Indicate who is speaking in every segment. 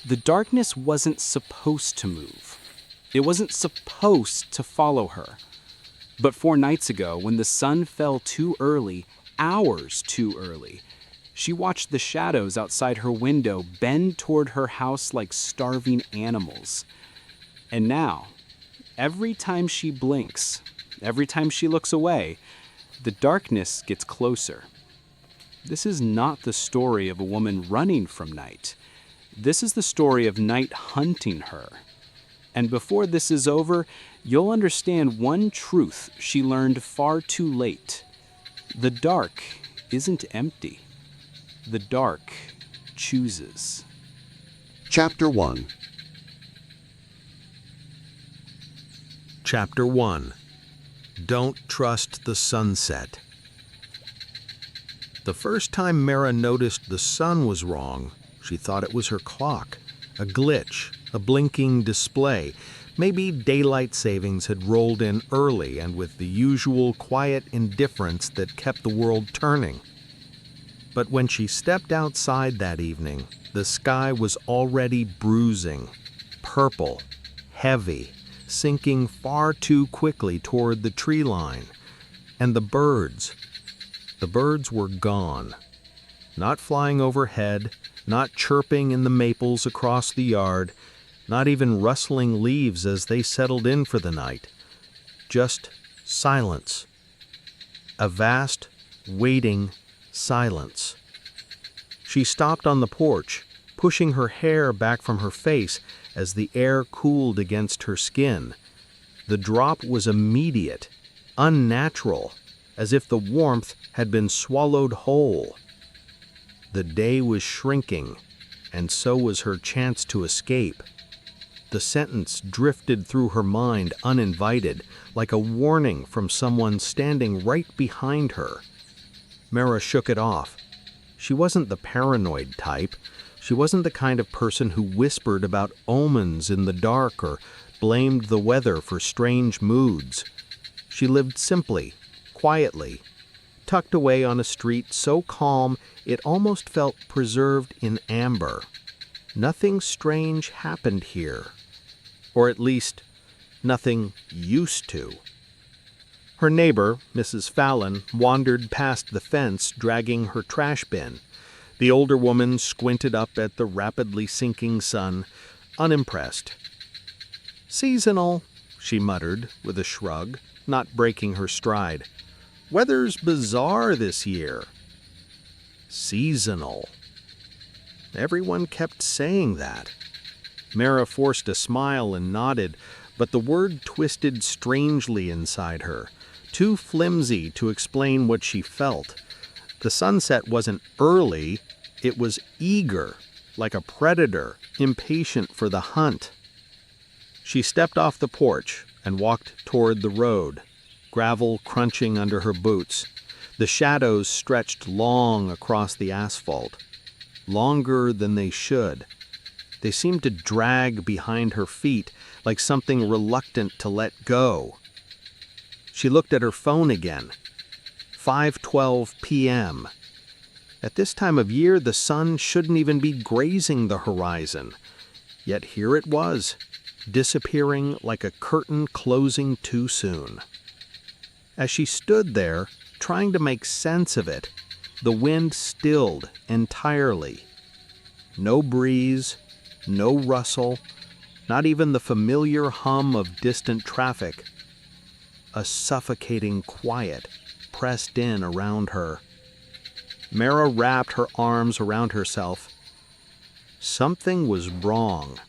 Speaker 1: The darkness wasn't supposed to move. It wasn't supposed to follow her. But 4 nights ago, when the sun fell too early, hours too early, she watched the shadows outside her window bend toward her house like starving animals. And now, every time she blinks, every time she looks away, the darkness gets closer. This is not the story of a woman running from night. This is the story of night hunting her. And before this is over, you'll understand one truth she learned far too late. The dark isn't empty. The dark chooses.
Speaker 2: Chapter 1.
Speaker 3: Chapter 1. Don't Trust the Sunset. The first time Mara noticed the sun was wrong, she thought it was her clock, a glitch, a blinking display. Maybe daylight savings had rolled in early and with the usual quiet indifference that kept the world turning. But when she stepped outside that evening, the sky was already bruising, purple, heavy, sinking far too quickly toward the tree line. And the birds were gone. Not flying overhead, not chirping in the maples across the yard, not even rustling leaves as they settled in for the night. Just silence. A vast, waiting silence. She stopped on the porch, pushing her hair back from her face as the air cooled against her skin. The drop was immediate, unnatural, as if the warmth had been swallowed whole. The day was shrinking, and so was her chance to escape. The sentence drifted through her mind uninvited, like a warning from someone standing right behind her. Mara shook it off. She wasn't the paranoid type. She wasn't the kind of person who whispered about omens in the dark or blamed the weather for strange moods. She lived simply, quietly, tucked away on a street so calm it almost felt preserved in amber. Nothing strange happened here. Or at least, nothing used to. Her neighbor, Mrs. Fallon, wandered past the fence dragging her trash bin. The older woman squinted up at the rapidly sinking sun, unimpressed. "Seasonal," she muttered with a shrug, not breaking her stride. "Weather's bizarre this year." Seasonal. Everyone kept saying that. Mara forced a smile and nodded, but the word twisted strangely inside her, too flimsy to explain what she felt. The sunset wasn't early, it was eager, like a predator, impatient for the hunt. She stepped off the porch and walked toward the road, gravel crunching under her boots. The shadows stretched long across the asphalt, longer than they should. They seemed to drag behind her feet like something reluctant to let go. She looked at her phone again. 5:12 p.m. At this time of year, the sun shouldn't even be grazing the horizon. Yet here it was, disappearing like a curtain closing too soon. As she stood there, trying to make sense of it, the wind stilled entirely. No breeze, no rustle, not even the familiar hum of distant traffic. A suffocating quiet pressed in around her. Mara wrapped her arms around herself. Something was wrong.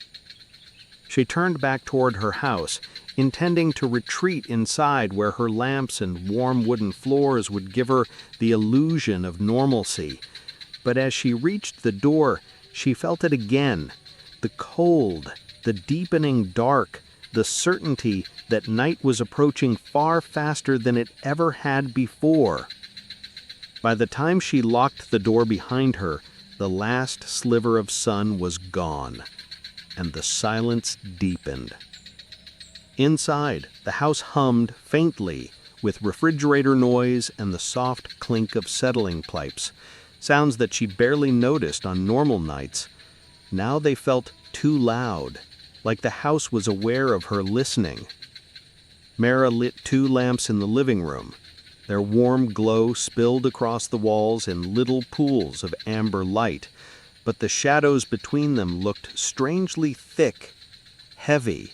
Speaker 3: She turned back toward her house, intending to retreat inside where her lamps and warm wooden floors would give her the illusion of normalcy. But as she reached the door, she felt it again. The cold, the deepening dark, the certainty that night was approaching far faster than it ever had before. By the time she locked the door behind her, the last sliver of sun was gone, and the silence deepened. Inside, the house hummed faintly with refrigerator noise and the soft clink of settling pipes, sounds that she barely noticed on normal nights. Now they felt too loud, like the house was aware of her listening. Mara lit 2 lamps in the living room. Their warm glow spilled across the walls in little pools of amber light, but the shadows between them looked strangely thick, heavy,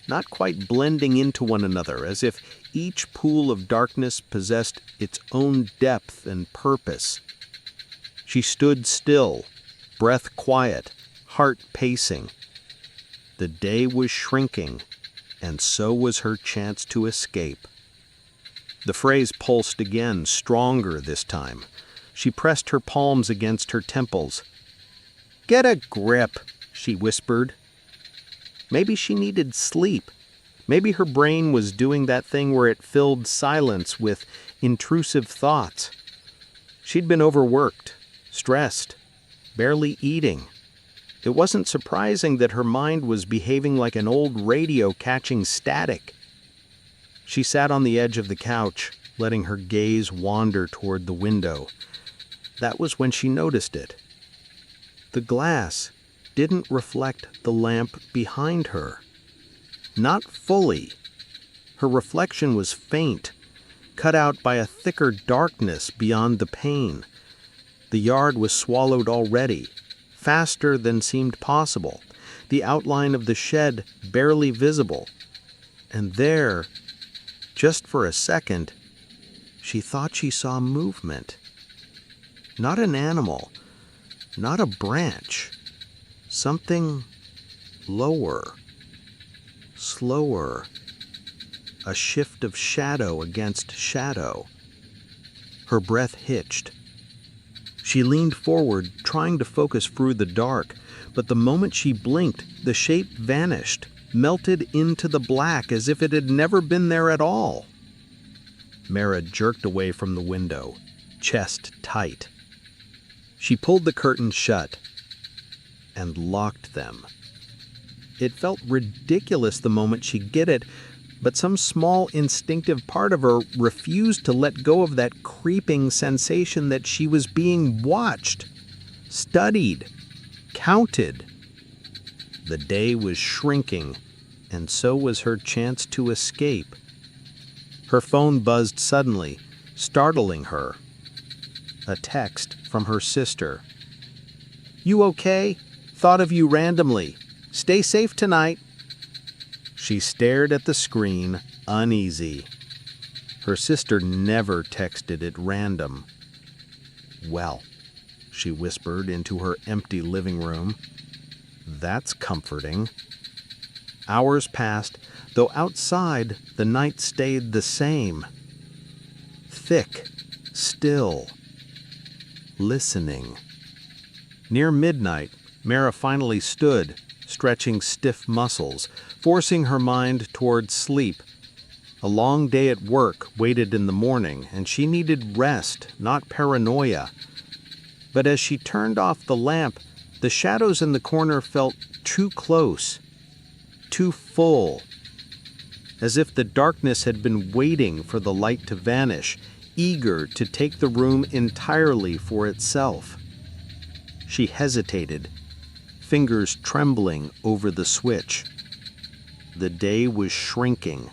Speaker 3: not quite blending into one another, as if each pool of darkness possessed its own depth and purpose. She stood still, breath quiet, heart pacing. The day was shrinking, and so was her chance to escape. The phrase pulsed again, stronger this time. She pressed her palms against her temples. "Get a grip," she whispered. Maybe she needed sleep. Maybe her brain was doing that thing where it filled silence with intrusive thoughts. She'd been overworked, stressed, barely eating. It wasn't surprising that her mind was behaving like an old radio catching static. She sat on the edge of the couch, letting her gaze wander toward the window. That was when she noticed it. The glass didn't reflect the lamp behind her. Not fully. Her reflection was faint, cut out by a thicker darkness beyond the pane. The yard was swallowed already, faster than seemed possible, the outline of the shed barely visible. And there, just for a second, she thought she saw movement. Not an animal, not a branch. Something lower, slower, a shift of shadow against shadow. Her breath hitched. She leaned forward, trying to focus through the dark, but the moment she blinked, the shape vanished, melted into the black as if it had never been there at all. Mara jerked away from the window, chest tight. She pulled the curtains shut and locked them. It felt ridiculous the moment she did it, but some small instinctive part of her refused to let go of that creeping sensation that she was being watched, studied, counted. The day was shrinking, and so was her chance to escape. Her phone buzzed suddenly, startling her. A text from her sister. "You okay? Thought of you randomly. Stay safe tonight." She stared at the screen, uneasy. Her sister never texted at random. "Well," she whispered into her empty living room. "That's comforting." Hours passed, though outside the night stayed the same. Thick, still, listening. Near midnight, Mara finally stood, stretching stiff muscles, forcing her mind toward sleep. A long day at work waited in the morning, and she needed rest, not paranoia. But as she turned off the lamp, the shadows in the corner felt too close, too full, as if the darkness had been waiting for the light to vanish, eager to take the room entirely for itself. She hesitated, fingers trembling over the switch. The day was shrinking,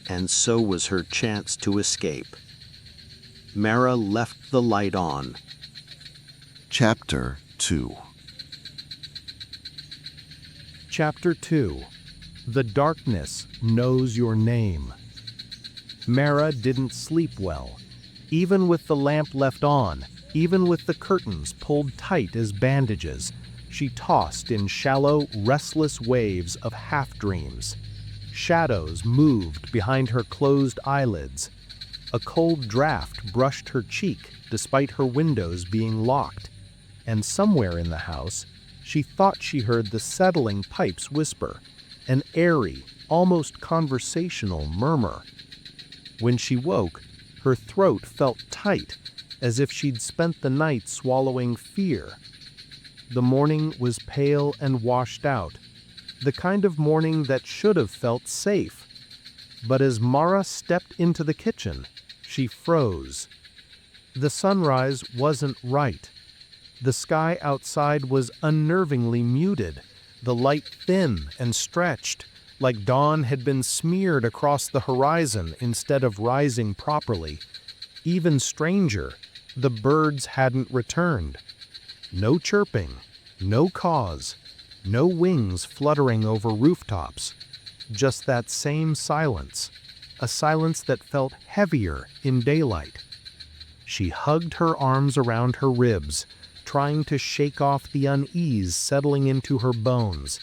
Speaker 3: and so was her chance to escape. Mara left the light on.
Speaker 2: Chapter 2.
Speaker 4: Chapter 2. The Darkness Knows Your Name. Mara didn't sleep well. Even with the lamp left on, even with the curtains pulled tight as bandages, she tossed in shallow, restless waves of half-dreams. Shadows moved behind her closed eyelids. A cold draft brushed her cheek despite her windows being locked. And somewhere in the house, she thought she heard the settling pipes whisper, an airy, almost conversational murmur. When she woke, her throat felt tight, as if she'd spent the night swallowing fear. The morning was pale and washed out, the kind of morning that should have felt safe. But as Mara stepped into the kitchen, she froze. The sunrise wasn't right. The sky outside was unnervingly muted, the light thin and stretched, like dawn had been smeared across the horizon instead of rising properly. Even stranger, the birds hadn't returned. No chirping, no caws, no wings fluttering over rooftops. Just that same silence, a silence that felt heavier in daylight. She hugged her arms around her ribs, trying to shake off the unease settling into her bones.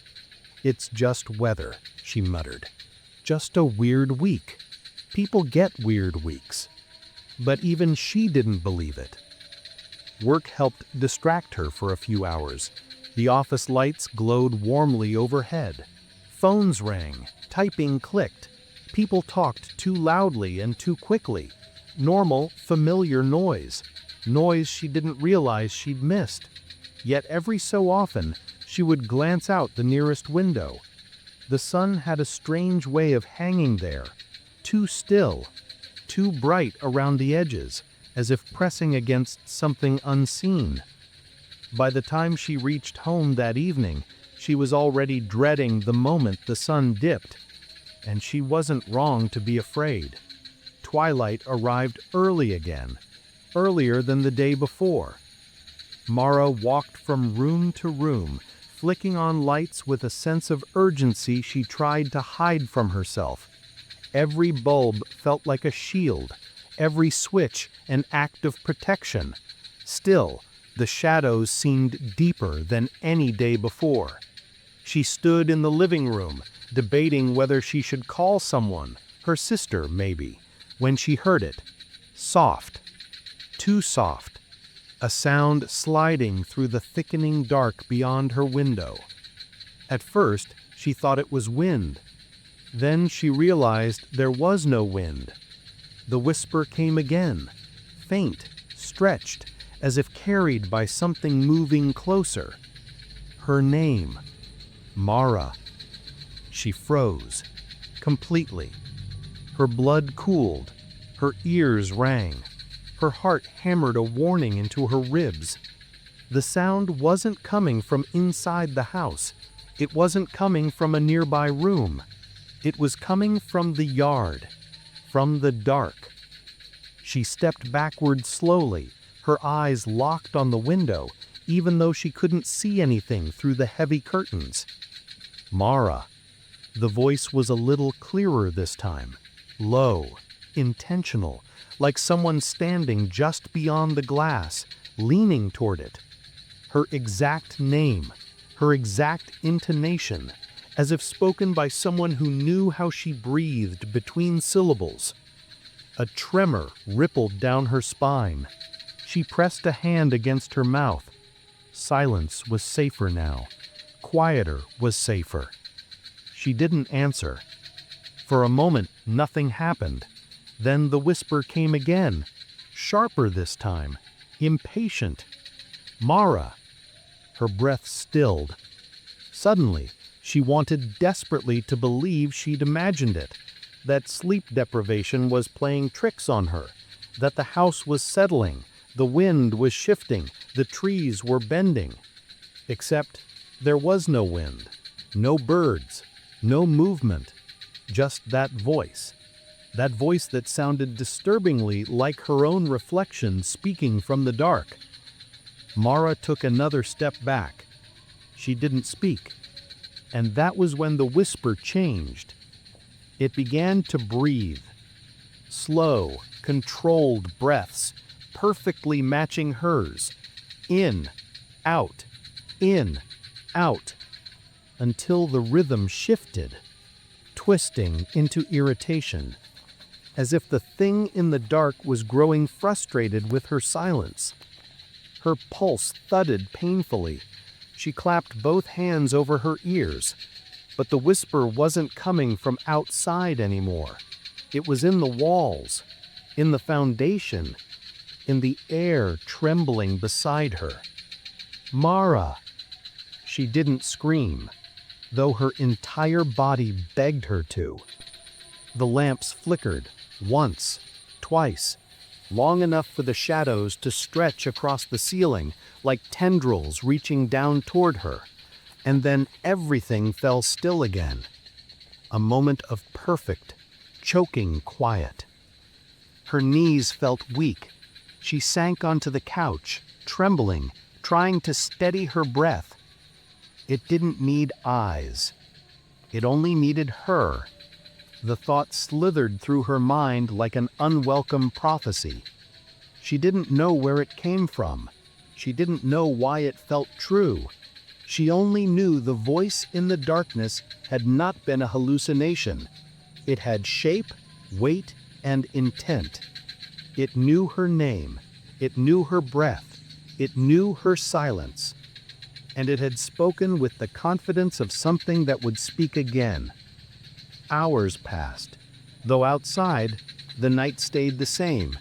Speaker 4: "It's just weather," she muttered. "Just a weird week. People get weird weeks." But even she didn't believe it. Work helped distract her for a few hours. The office lights glowed warmly overhead. Phones rang, typing clicked. People talked too loudly and too quickly. Normal, familiar noise. Noise she didn't realize she'd missed. Yet every so often, she would glance out the nearest window. The sun had a strange way of hanging there, too still, too bright around the edges, as if pressing against something unseen. By the time she reached home that evening, she was already dreading the moment the sun dipped. And she wasn't wrong to be afraid. Twilight arrived early again, earlier than the day before. Mara walked from room to room, flicking on lights with a sense of urgency she tried to hide from herself. Every bulb felt like a shield, every switch an act of protection. Still, the shadows seemed deeper than any day before. She stood in the living room, debating whether she should call someone, her sister maybe, when she heard it. Soft. Too soft. A sound sliding through the thickening dark beyond her window. At first, she thought it was wind. Then she realized there was no wind. The whisper came again, faint, stretched, as if carried by something moving closer. Her name. Mara. She froze. Completely. Her blood cooled. Her ears rang. Her heart hammered a warning into her ribs. The sound wasn't coming from inside the house. It wasn't coming from a nearby room. It was coming from the yard, from the dark. She stepped backward slowly, her eyes locked on the window, even though she couldn't see anything through the heavy curtains. Mara. The voice was a little clearer this time, low, intentional, like someone standing just beyond the glass, leaning toward it. Her exact name, her exact intonation, as if spoken by someone who knew how she breathed between syllables. A tremor rippled down her spine. She pressed a hand against her mouth. Silence was safer now. Quieter was safer. She didn't answer. For a moment, nothing happened. Then the whisper came again, sharper this time, impatient. Mara. Her breath stilled. Suddenly, she wanted desperately to believe she'd imagined it, that sleep deprivation was playing tricks on her, that the house was settling, the wind was shifting, the trees were bending. Except there was no wind, no birds, no movement, just that voice that sounded disturbingly like her own reflection speaking from the dark. Mara took another step back. She didn't speak. And that was when the whisper changed. It began to breathe. Slow, controlled breaths, perfectly matching hers. In, out, until the rhythm shifted, twisting into irritation, as if the thing in the dark was growing frustrated with her silence. Her pulse thudded painfully. She clapped both hands over her ears, but the whisper wasn't coming from outside anymore. It was in the walls, in the foundation, in the air trembling beside her. Mara! She didn't scream, though her entire body begged her to. The lamps flickered, once, twice, long enough for the shadows to stretch across the ceiling like tendrils reaching down toward her. and then everything fell still again. A moment of perfect, choking quiet. Her knees felt weak. She sank onto the couch, trembling, trying to steady her breath. It didn't need eyes. It only needed her. The thought slithered through her mind like an unwelcome prophecy. She didn't know where it came from. She didn't know why it felt true. She only knew the voice in the darkness had not been a hallucination. It had shape, weight, and intent. It knew her name. It knew her breath. It knew her silence. And it had spoken with the confidence of something that would speak again. Hours passed, though outside, the night stayed the same.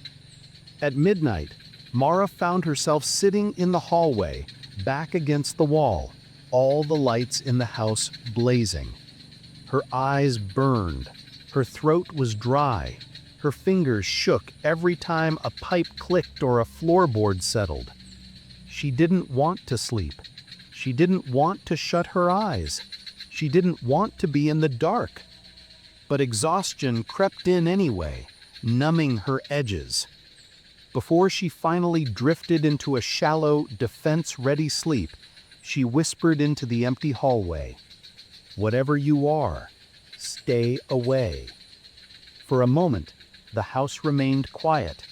Speaker 4: At midnight, Mara found herself sitting in the hallway, back against the wall, all the lights in the house blazing. Her eyes burned. Her throat was dry. Her fingers shook every time a pipe clicked or a floorboard settled. She didn't want to sleep. She didn't want to shut her eyes. She didn't want to be in the dark. But exhaustion crept in anyway, numbing her edges. Before she finally drifted into a shallow, defense-ready sleep, she whispered into the empty hallway, "Whatever you are, stay away." For a moment, the house remained quiet.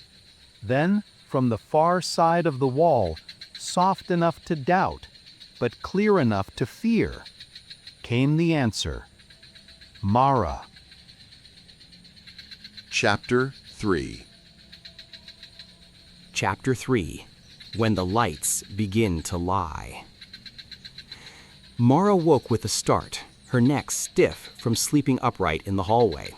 Speaker 4: Then, from the far side of the wall, soft enough to doubt, but clear enough to fear, came the answer, "Mara."
Speaker 2: Chapter 3.
Speaker 1: Chapter 3. When the Lights Begin to Lie. Mara woke with a start, her neck stiff from sleeping upright in the hallway.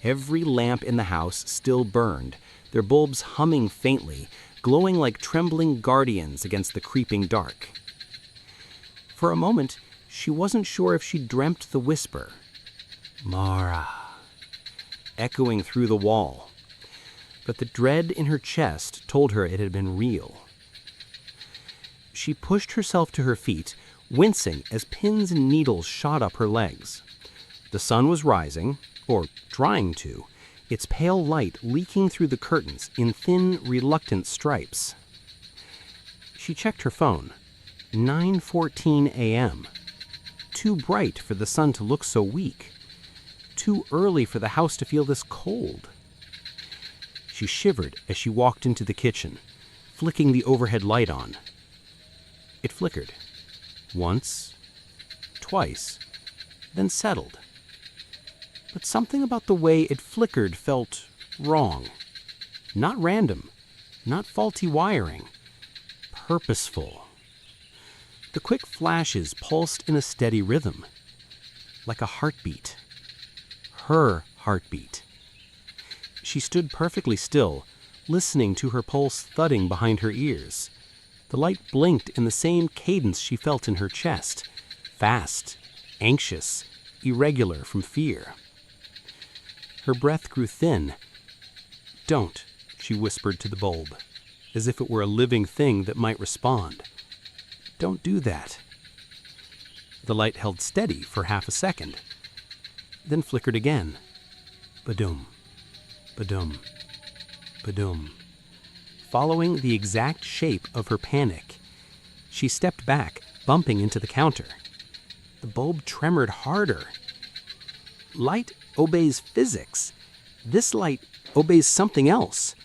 Speaker 1: Every lamp in the house still burned, their bulbs humming faintly, glowing like trembling guardians against the creeping dark. For a moment, she wasn't sure if she dreamt the whisper, "Mara," echoing through the wall. But the dread in her chest told her it had been real. She pushed herself to her feet, wincing as pins and needles shot up her legs. The sun was rising, or trying to, its pale light leaking through the curtains in thin, reluctant stripes. She checked her phone. 9:14 a.m. Too bright for the sun to look so weak. Too early for the house to feel this cold. She shivered as she walked into the kitchen, flicking the overhead light on. It flickered. Once, twice, then settled. But something about the way it flickered felt wrong. Not random, not faulty wiring. Purposeful. The quick flashes pulsed in a steady rhythm, like a heartbeat. Her heartbeat. She stood perfectly still, listening to her pulse thudding behind her ears. The light blinked in the same cadence she felt in her chest, fast, anxious, irregular from fear. Her breath grew thin. "Don't," she whispered to the bulb, as if it were a living thing that might respond. "Don't do that." The light held steady for half a second, then flickered again. Ba-dum, ba-dum, ba-dum. Following the exact shape of her panic, she stepped back, bumping into the counter. The bulb tremored harder. Light obeys physics. This light obeys something else.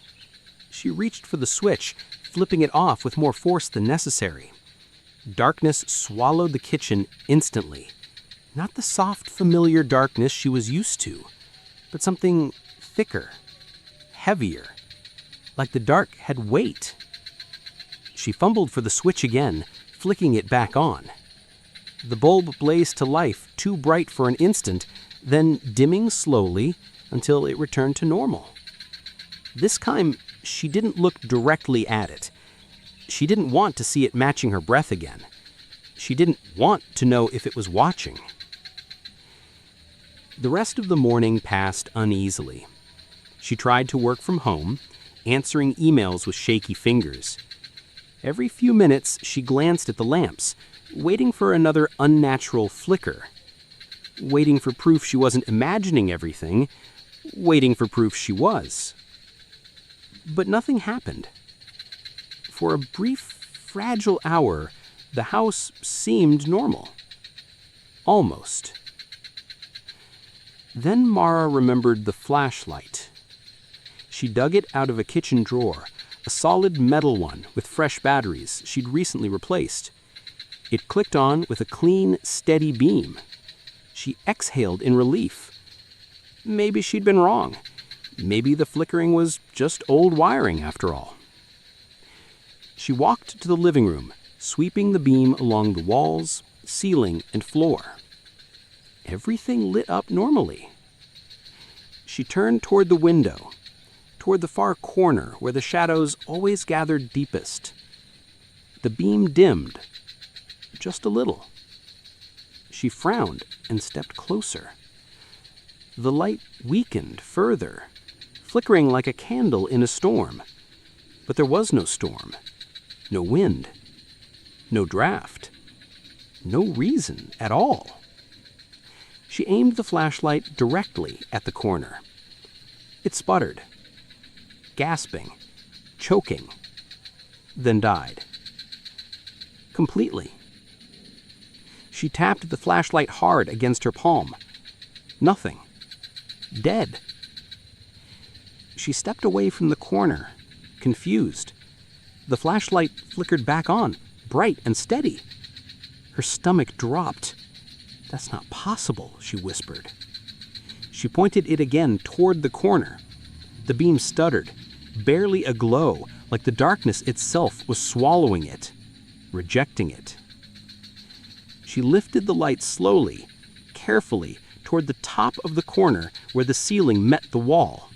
Speaker 1: She reached for the switch, flipping it off with more force than necessary. Darkness swallowed the kitchen instantly. Not the soft, familiar darkness she was used to, but something thicker, heavier, like the dark had weight. She fumbled for the switch again, flicking it back on. The bulb blazed to life, too bright for an instant, then dimming slowly until it returned to normal. This time, she didn't look directly at it. She didn't want to see it matching her breath again. She didn't want to know if it was watching. The rest of the morning passed uneasily. She tried to work from home, answering emails with shaky fingers. Every few minutes, she glanced at the lamps, waiting for another unnatural flicker. Waiting for proof she wasn't imagining everything, waiting for proof she was. But nothing happened. For a brief, fragile hour, the house seemed normal. Almost. Then Mara remembered the flashlight. She dug it out of a kitchen drawer, a solid metal one with fresh batteries she'd recently replaced. It clicked on with a clean, steady beam. She exhaled in relief. Maybe she'd been wrong. Maybe the flickering was just old wiring after all. She walked to the living room, sweeping the beam along the walls, ceiling, and floor. Everything lit up normally. She turned toward the window, toward the far corner where the shadows always gathered deepest. The beam dimmed, just a little. She frowned and stepped closer. The light weakened further, flickering like a candle in a storm. But there was no storm, no wind, no draft, no reason at all. She aimed the flashlight directly at the corner. It sputtered, gasping, choking, then died. Completely. She tapped the flashlight hard against her palm. Nothing. Dead. She stepped away from the corner, confused. The flashlight flickered back on, bright and steady. Her stomach dropped. "That's not possible," she whispered. She pointed it again toward the corner. The beam stuttered, barely aglow, like the darkness itself was swallowing it, rejecting it. She lifted the light slowly, carefully, toward the top of the corner where the ceiling met the wall.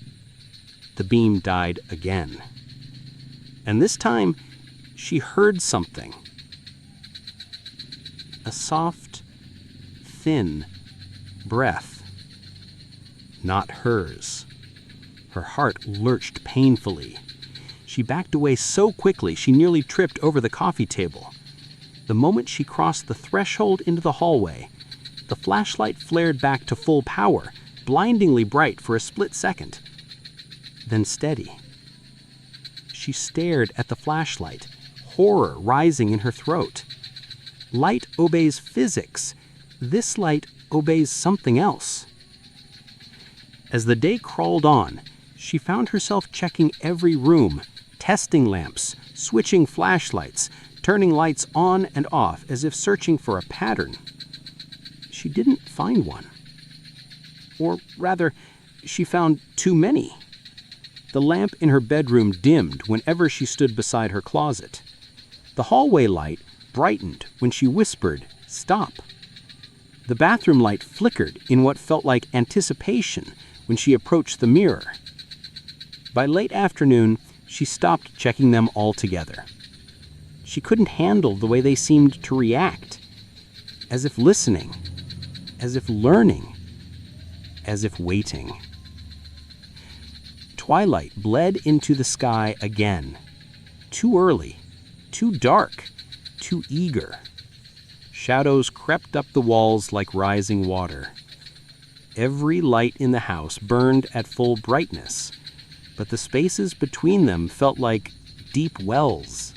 Speaker 1: The beam died again. And this time, she heard something. A soft, thin breath. Not hers. Her heart lurched painfully. She backed away so quickly she nearly tripped over the coffee table. The moment she crossed the threshold into the hallway, the flashlight flared back to full power, blindingly bright for a split second, then steady. She stared at the flashlight, horror rising in her throat. Light obeys physics. This light obeys something else. As the day crawled on, she found herself checking every room, testing lamps, switching flashlights, turning lights on and off as if searching for a pattern. She didn't find one. Or rather, she found too many. The lamp in her bedroom dimmed whenever she stood beside her closet. The hallway light brightened when she whispered, "Stop." The bathroom light flickered in what felt like anticipation when she approached the mirror. By late afternoon, she stopped checking them altogether. She couldn't handle the way they seemed to react, as if listening, as if learning, as if waiting. Twilight bled into the sky again. Too early, too dark, too eager. Shadows crept up the walls like rising water. Every light in the house burned at full brightness, but the spaces between them felt like deep wells.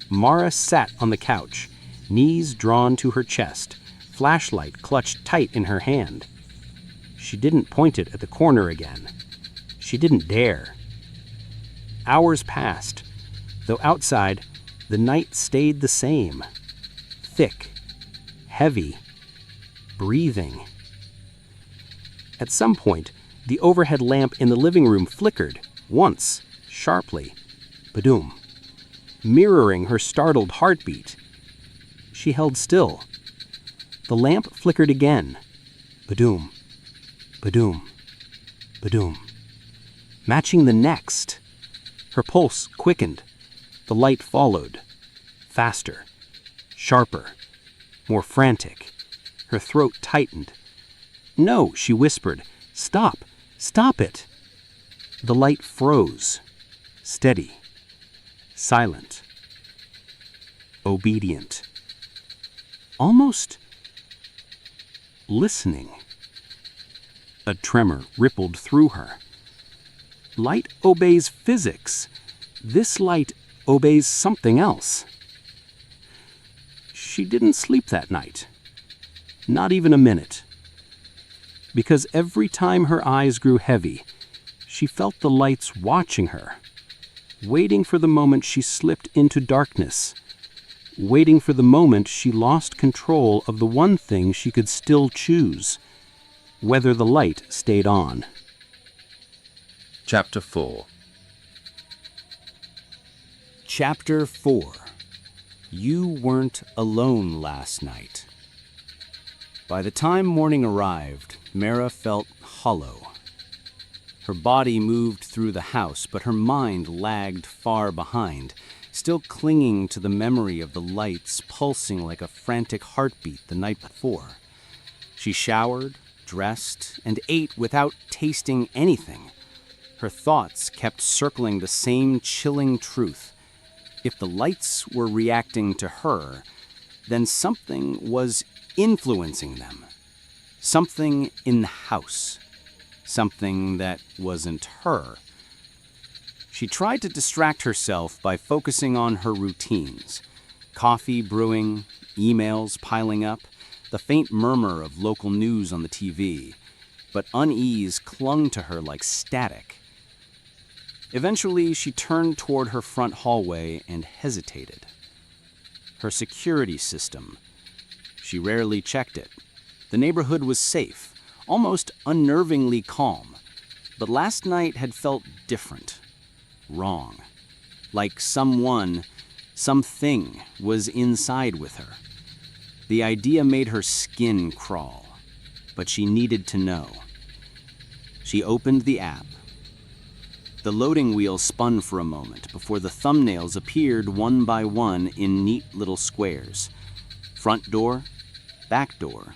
Speaker 1: Mara sat on the couch, knees drawn to her chest, flashlight clutched tight in her hand. She didn't point it at the corner again. She didn't dare. Hours passed, though outside, the night stayed the same. Thick, heavy, breathing. At some point, the overhead lamp in the living room flickered, once, sharply, badoom, mirroring her startled heartbeat. She held still. The lamp flickered again, badoom, badoom, badoom, matching the next. Her pulse quickened. The light followed, faster, sharper, more frantic. Her throat tightened. "No," she whispered. "Stop! Stop it!" The light froze, steady, silent. obedient, almost listening. A tremor rippled through her. Light obeys physics. This light obeys something else. She didn't sleep that night. Not even a minute. Because every time her eyes grew heavy, she felt the lights watching her, waiting for the moment she slipped into darkness, waiting for the moment she lost control of the one thing she could still choose, whether the light stayed on.
Speaker 2: Chapter 4.
Speaker 1: Chapter 4. You weren't alone last night. By the time morning arrived, Mara felt hollow. Her body moved through the house, but her mind lagged far behind, still clinging to the memory of the lights pulsing like a frantic heartbeat the night before. She showered, dressed, and ate without tasting anything. Her thoughts kept circling the same chilling truth. If the lights were reacting to her, then something was influencing them. Something in the house. Something that wasn't her. She tried to distract herself by focusing on her routines. Coffee brewing, emails piling up, the faint murmur of local news on the TV. But unease clung to her like static. Eventually, she turned toward her front hallway and hesitated. Her security system. She rarely checked it. The neighborhood was safe, almost unnervingly calm. But last night had felt different. Wrong. Like something was inside with her. The idea made her skin crawl. But she needed to know. She opened the app. The loading wheel spun for a moment before the thumbnails appeared one by one in neat little squares. Front door, back door,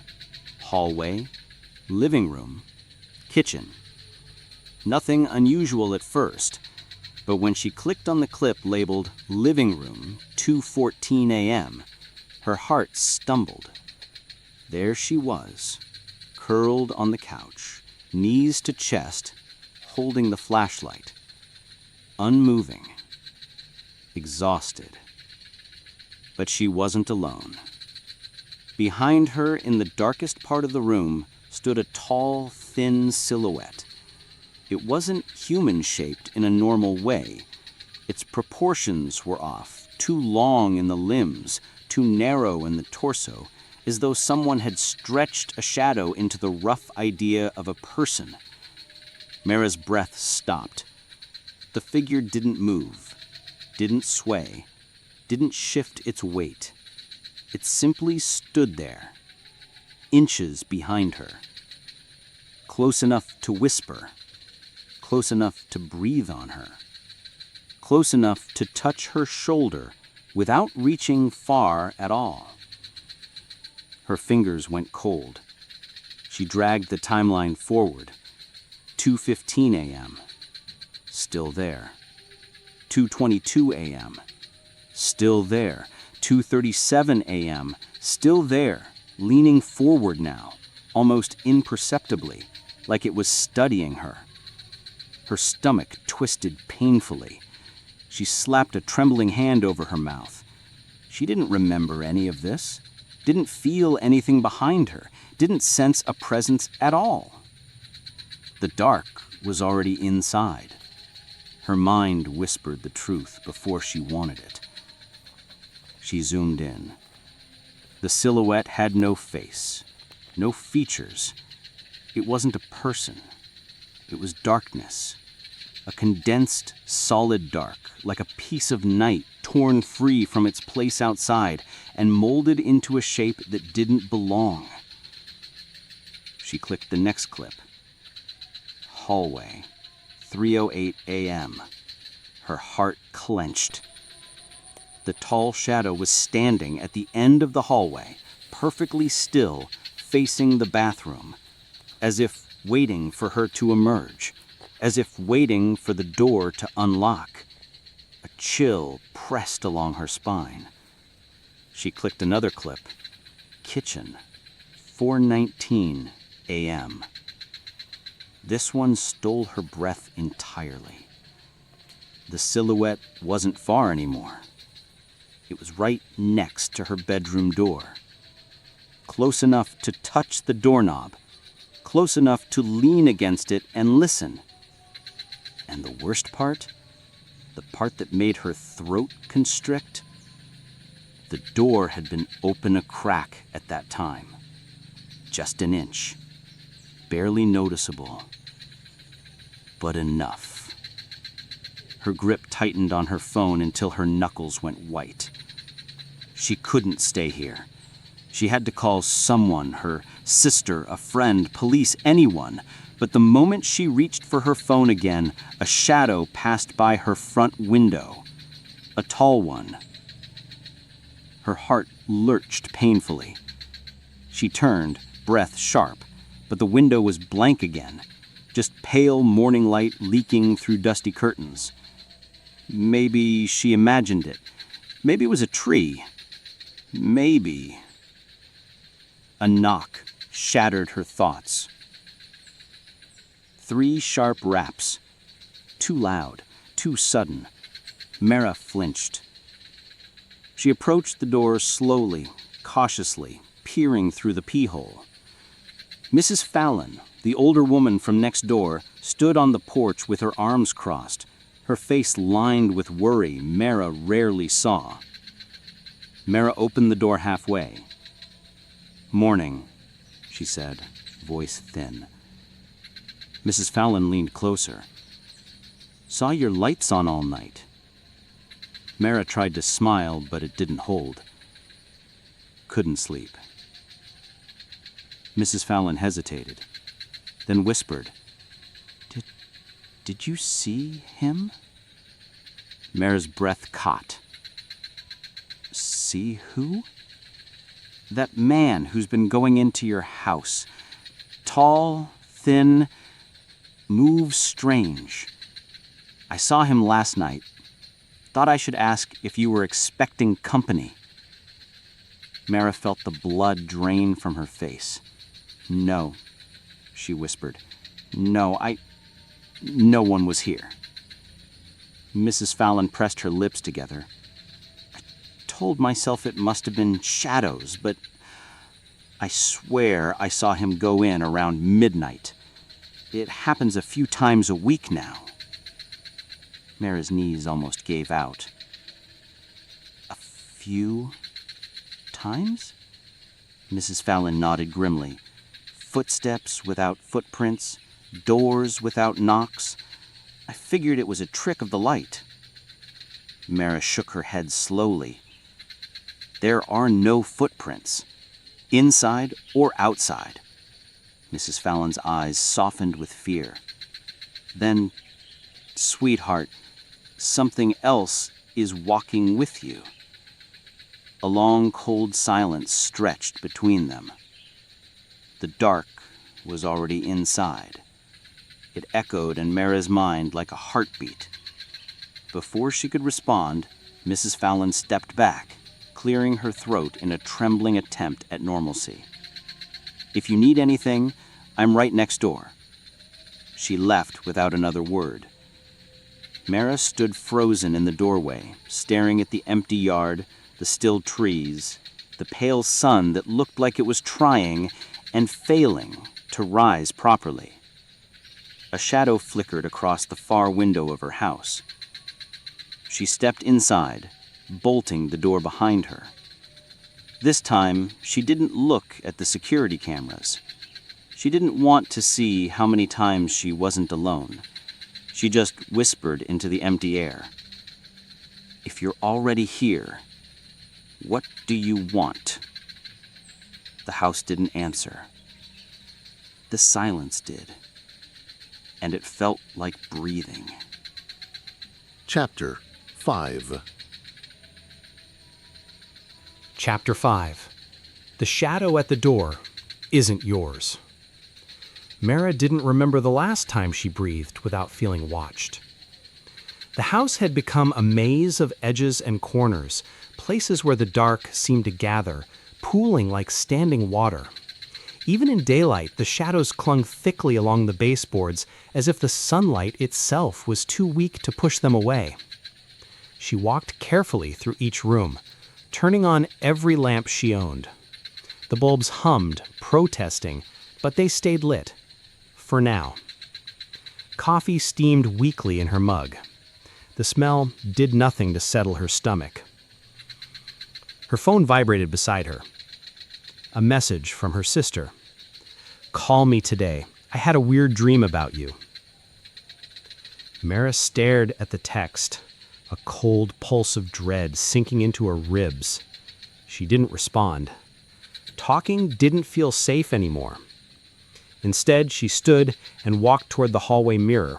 Speaker 1: hallway, living room, kitchen. Nothing unusual at first, but when she clicked on the clip labeled Living Room, 2:14 a.m., her heart stumbled. There she was, curled on the couch, knees to chest, holding the flashlight. Unmoving, exhausted. But she wasn't alone. Behind her, in the darkest part of the room, stood a tall, thin silhouette. It wasn't human-shaped in a normal way. Its proportions were off, too long in the limbs, too narrow in the torso, as though someone had stretched a shadow into the rough idea of a person. Mara's breath stopped. The figure didn't move, didn't sway, didn't shift its weight. It simply stood there, inches behind her. Close enough to whisper, close enough to breathe on her, close enough to touch her shoulder without reaching far at all. Her fingers went cold. She dragged the timeline forward. 2:15 a.m. Still there. 2:22 a.m. Still there. 2:37 a.m. Still there, leaning forward now, almost imperceptibly, like it was studying her. Her stomach twisted painfully. She slapped a trembling hand over her mouth. She didn't remember any of this, didn't feel anything behind her, didn't sense a presence at all. The dark was already inside. Her mind whispered the truth before she wanted it. She zoomed in. The silhouette had no face, no features. It wasn't a person. It was darkness. A condensed, solid dark, like a piece of night torn free from its place outside and molded into a shape that didn't belong. She clicked the next clip. Hallway, 3:08 a.m. Her heart clenched. The tall shadow was standing at the end of the hallway, perfectly still, facing the bathroom, as if waiting for her to emerge, as if waiting for the door to unlock. A chill pressed along her spine. She clicked another clip. Kitchen, 4:19 a.m. This one stole her breath entirely. The silhouette wasn't far anymore. It was right next to her bedroom door. Close enough to touch the doorknob. Close enough to lean against it and listen. And the worst part? The part that made her throat constrict? The door had been open a crack at that time. Just an inch. Barely noticeable. But enough. Her grip tightened on her phone until her knuckles went white. She couldn't stay here. She had to call someone, her sister, a friend, police, anyone. But the moment she reached for her phone again, a shadow passed by her front window. A tall one. Her heart lurched painfully. She turned, breath sharp, but the window was blank again, just pale morning light leaking through dusty curtains. Maybe she imagined it. Maybe it was a tree. Maybe. A knock shattered her thoughts. 3 sharp raps. Too loud, too sudden. Mara flinched. She approached the door slowly, cautiously, peering through the peehole. Mrs. Fallon, the older woman from next door, stood on the porch with her arms crossed, her face lined with worry Mara rarely saw. Mara opened the door halfway. "Morning," she said, voice thin. Mrs. Fallon leaned closer. "Saw your lights on all night." Mara tried to smile, but it didn't hold. "Couldn't sleep." Mrs. Fallon hesitated, then whispered, Did you see him?" Mara's breath caught. "See who?" "That man who's been going into your house. Tall, thin, moves strange. I saw him last night. Thought I should ask if you were expecting company." Mara felt the blood drain from her face. "No," she whispered. No one was here." Mrs. Fallon pressed her lips together. "I told myself it must have been shadows, but I swear I saw him go in around midnight. It happens a few times a week now." Mara's knees almost gave out. "A few times?" Mrs. Fallon nodded grimly. "Footsteps without footprints, doors without knocks. I figured it was a trick of the light." Mara shook her head slowly. "There are no footprints, inside or outside." Mrs. Fallon's eyes softened with fear. "Then, sweetheart, something else is walking with you." A long, cold silence stretched between them. The dark was already inside. It echoed in Mara's mind like a heartbeat. Before she could respond, Mrs. Fallon stepped back, clearing her throat in a trembling attempt at normalcy. "If you need anything, I'm right next door." She left without another word. Mara stood frozen in the doorway, staring at the empty yard, the still trees, the pale sun that looked like it was trying and failing to rise properly. A shadow flickered across the far window of her house. She stepped inside, bolting the door behind her. This time, she didn't look at the security cameras. She didn't want to see how many times she wasn't alone. She just whispered into the empty air. "If you're already here, what do you want?" The house didn't answer. The silence did. And it felt like breathing.
Speaker 2: Chapter 5.
Speaker 4: Chapter 5. The shadow at the door isn't yours. Mara didn't remember the last time she breathed without feeling watched. The house had become a maze of edges and corners,
Speaker 1: places where the dark seemed to gather, pooling like standing water. Even in daylight, the shadows clung thickly along the baseboards as if the sunlight itself was too weak to push them away. She walked carefully through each room, turning on every lamp she owned. The bulbs hummed, protesting, but they stayed lit. For now. Coffee steamed weakly in her mug. The smell did nothing to settle her stomach. Her phone vibrated beside her. A message from her sister. "Call me today. I had a weird dream about you." Mara stared at the text, a cold pulse of dread sinking into her ribs. She didn't respond. Talking didn't feel safe anymore. Instead, she stood and walked toward the hallway mirror.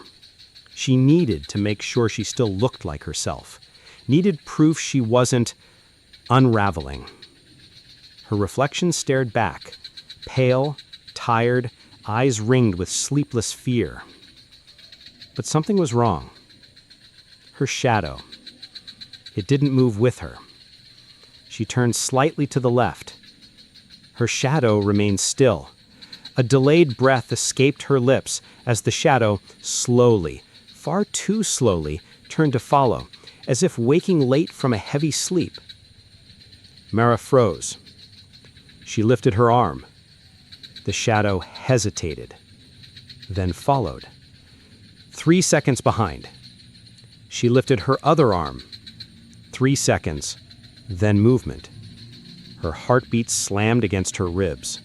Speaker 1: She needed to make sure she still looked like herself, needed proof she wasn't unraveling. Her reflection stared back, pale, tired, eyes ringed with sleepless fear. But something was wrong. Her shadow. It didn't move with her. She turned slightly to the left. Her shadow remained still. A delayed breath escaped her lips as the shadow slowly, far too slowly, turned to follow, as if waking late from a heavy sleep. Mara froze. She lifted her arm. The shadow hesitated, then followed. 3 seconds behind. She lifted her other arm. 3 seconds, then movement. Her heartbeat slammed against her ribs.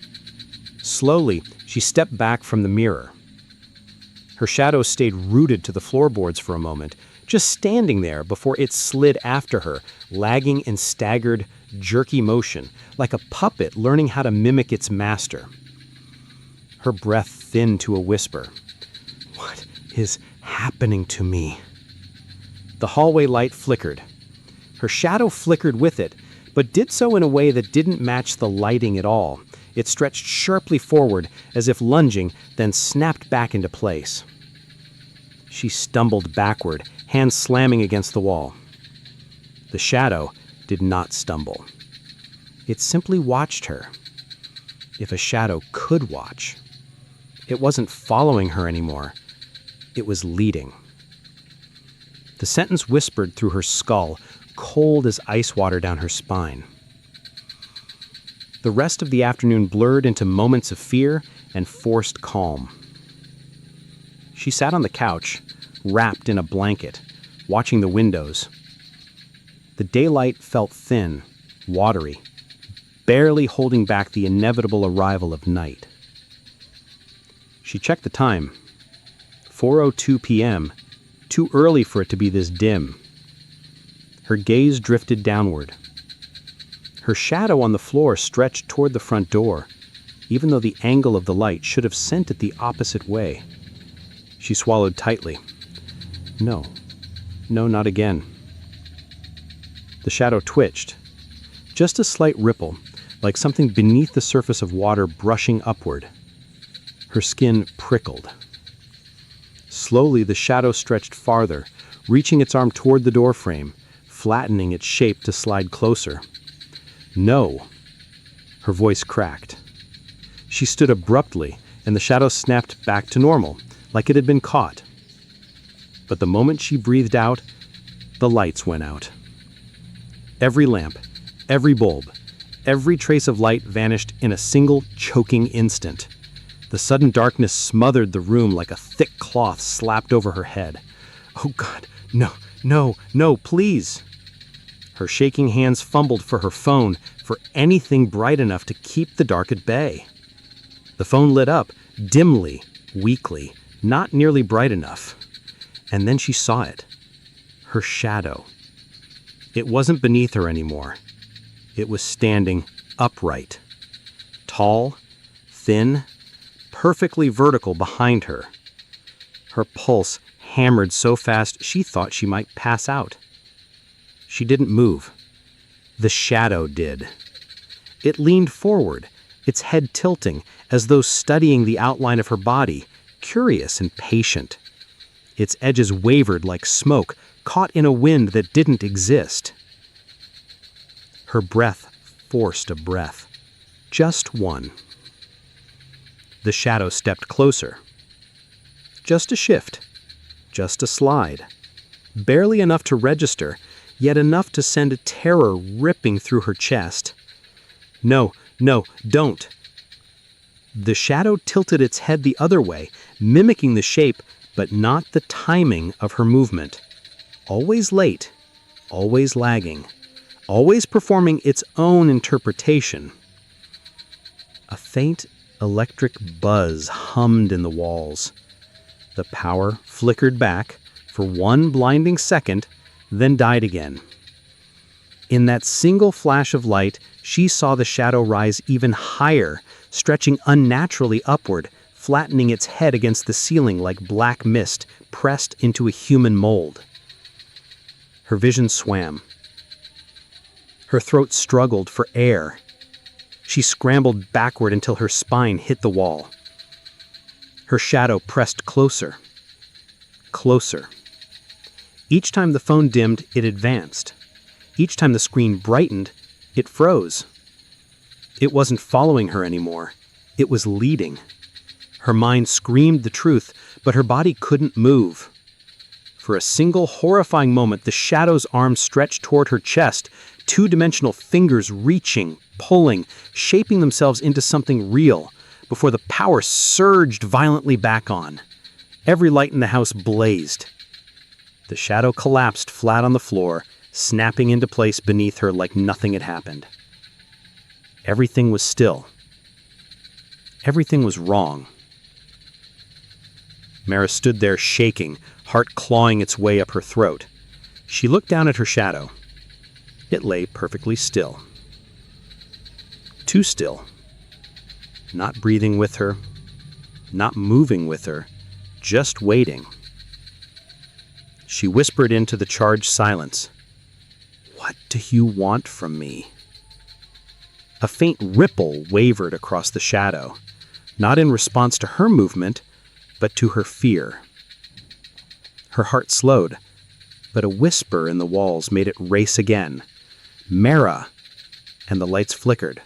Speaker 1: Slowly, she stepped back from the mirror. Her shadow stayed rooted to the floorboards for a moment, just standing there before it slid after her, lagging in staggered, jerky motion, like a puppet learning how to mimic its master. Her breath thinned to a whisper. "What is happening to me?" The hallway light flickered. Her shadow flickered with it, but did so in a way that didn't match the lighting at all. It stretched sharply forward, as if lunging, then snapped back into place. She stumbled backward, hands slamming against the wall. The shadow did not stumble. It simply watched her. If a shadow could watch. It wasn't following her anymore. It was leading. The sentence whispered through her skull, cold as ice water down her spine. The rest of the afternoon blurred into moments of fear and forced calm. She sat on the couch, wrapped in a blanket, watching the windows. The daylight felt thin, watery, barely holding back the inevitable arrival of night. She checked the time. 4:02 p.m., too early for it to be this dim. Her gaze drifted downward. Her shadow on the floor stretched toward the front door, even though the angle of the light should have sent it the opposite way. She swallowed tightly. No, not again. The shadow twitched. Just a slight ripple, like something beneath the surface of water brushing upward. Her skin prickled. Slowly, the shadow stretched farther, reaching its arm toward the doorframe, flattening its shape to slide closer. No. Her voice cracked. She stood abruptly, and the shadow snapped back to normal, like it had been caught. But the moment she breathed out, the lights went out. Every lamp, every bulb, every trace of light vanished in a single choking instant. The sudden darkness smothered the room like a thick cloth slapped over her head. "Oh God, no, please!" Her shaking hands fumbled for her phone, for anything bright enough to keep the dark at bay. The phone lit up, dimly, weakly, not nearly bright enough. And then she saw it. Her shadow. It wasn't beneath her anymore. It was standing upright. Tall, thin, perfectly vertical behind her. Her pulse hammered so fast she thought she might pass out. She didn't move. The shadow did. It leaned forward, its head tilting, as though studying the outline of her body, curious and patient. Its edges wavered like smoke, caught in a wind that didn't exist.
Speaker 3: Her breath forced a breath. Just one. The shadow stepped closer. Just a shift. Just a slide. Barely enough to register, yet enough to send a terror ripping through her chest. No, don't. The shadow tilted its head the other way, mimicking the shape, but not the timing of her movement. Always late, always lagging, always performing its own interpretation. A faint electric buzz hummed in the walls. The power flickered back for one blinding second, then died again. In that single flash of light, she saw the shadow rise even higher, stretching unnaturally upward, flattening its head against the ceiling like black mist pressed into a human mold. Her vision swam. Her throat struggled for air. She scrambled backward until her spine hit the wall. Her shadow pressed closer. Closer. Each time the phone dimmed, it advanced. Each time the screen brightened, it froze. It wasn't following her anymore. It was leading. Her mind screamed the truth, but her body couldn't move. For a single horrifying moment, the shadow's arms stretched toward her chest, two-dimensional fingers reaching, pulling, shaping themselves into something real, before the power surged violently back on. Every light in the house blazed. The shadow collapsed flat on the floor, snapping into place beneath her like nothing had happened. Everything was still. Everything was wrong. Mara stood there shaking, heart clawing its way up her throat. She looked down at her shadow. It lay perfectly still. Too still. Not breathing with her, not moving with her, just waiting. She whispered into the charged silence, "What do you want from me?" A faint ripple wavered across the shadow, not in response to her movement, but to her fear. Her heart slowed, but a whisper in the walls made it race again. "Mara!" And the lights flickered.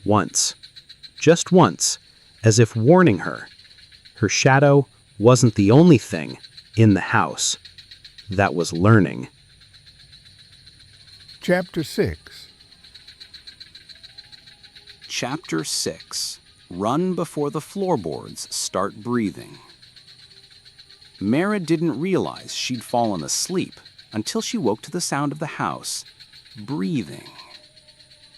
Speaker 3: Once. Just once, as if warning her. Her shadow wasn't the only thing in the house that was learning.
Speaker 5: Chapter 6.
Speaker 1: Chapter 6. Run before the floorboards start breathing. Mara didn't realize she'd fallen asleep until she woke to the sound of the house breathing.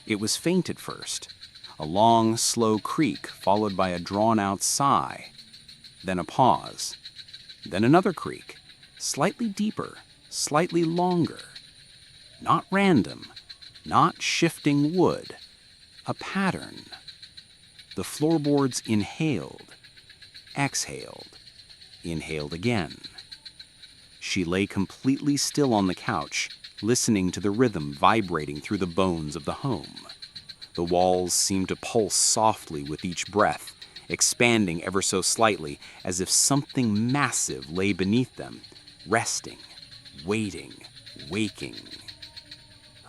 Speaker 1: It was faint at first, a long, slow creak followed by a drawn-out sigh, then a pause, then another creak, slightly deeper, slightly longer. Not random, not shifting wood, a pattern. The floorboards inhaled, exhaled, inhaled again. She lay completely still on the couch, listening to the rhythm vibrating through the bones of the home. The walls seemed to pulse softly with each breath, expanding ever so slightly, as if something massive lay beneath them, resting, waiting, waking.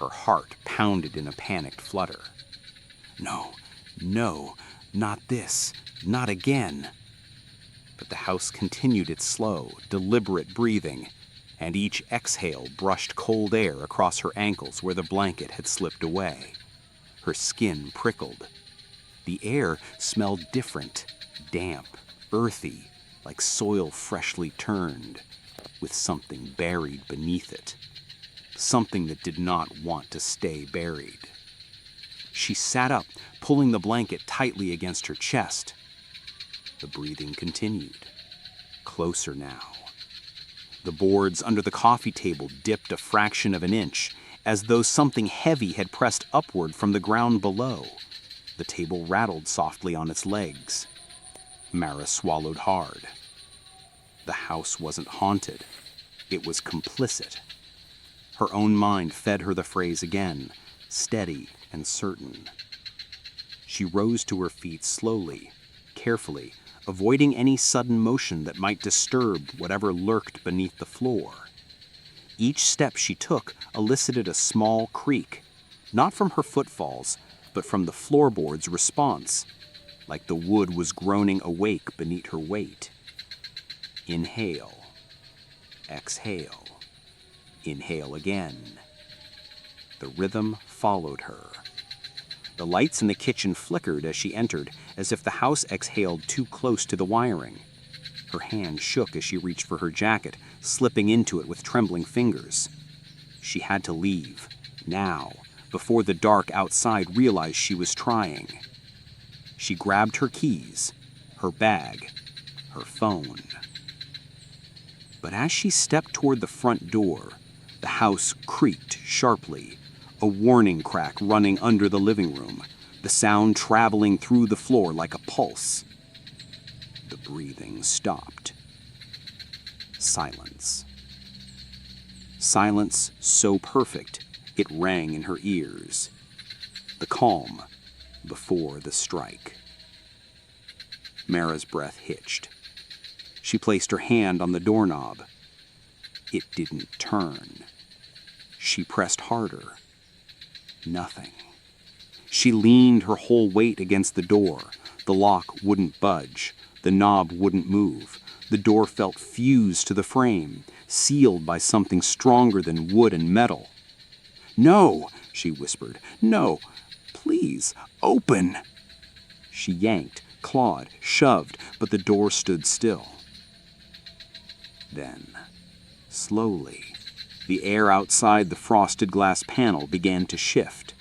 Speaker 1: Her heart pounded in a panicked flutter. No, not this, not again. But the house continued its slow, deliberate breathing, and each exhale brushed cold air across her ankles where the blanket had slipped away. Her skin prickled. The air smelled different, damp, earthy, like soil freshly turned, with something buried beneath it. Something that did not want to stay buried. She sat up, pulling the blanket tightly against her chest. The breathing continued. Closer now. The boards under the coffee table dipped a fraction of an inch, as though something heavy had pressed upward from the ground below. The table rattled softly on its legs. Mara swallowed hard. The house wasn't haunted. It was complicit. Her own mind fed her the phrase again, steady and certain. She rose to her feet slowly, carefully, avoiding any sudden motion that might disturb whatever lurked beneath the floor. Each step she took elicited a small creak, not from her footfalls, but from the floorboard's response, like the wood was groaning awake beneath her weight. Inhale. Exhale. Inhale again. The rhythm followed her. The lights in the kitchen flickered as she entered, as if the house exhaled too close to the wiring. Her hand shook as she reached for her jacket, slipping into it with trembling fingers. She had to leave, now, before the dark outside realized she was trying. She grabbed her keys, her bag, her phone. But as she stepped toward the front door, the house creaked sharply, a warning crack running under the living room, the sound traveling through the floor like a pulse. The breathing stopped. Silence. Silence so perfect it rang in her ears. The calm before the strike. Mara's breath hitched. She placed her hand on the doorknob. It didn't turn. She pressed harder. Nothing. She leaned her whole weight against the door. The lock wouldn't budge. The knob wouldn't move. The door felt fused to the frame, sealed by something stronger than wood and metal. "No," she whispered. "No. Please, open." She yanked, clawed, shoved, but the door stood still. Then, slowly, the air outside the frosted glass panel began to shift.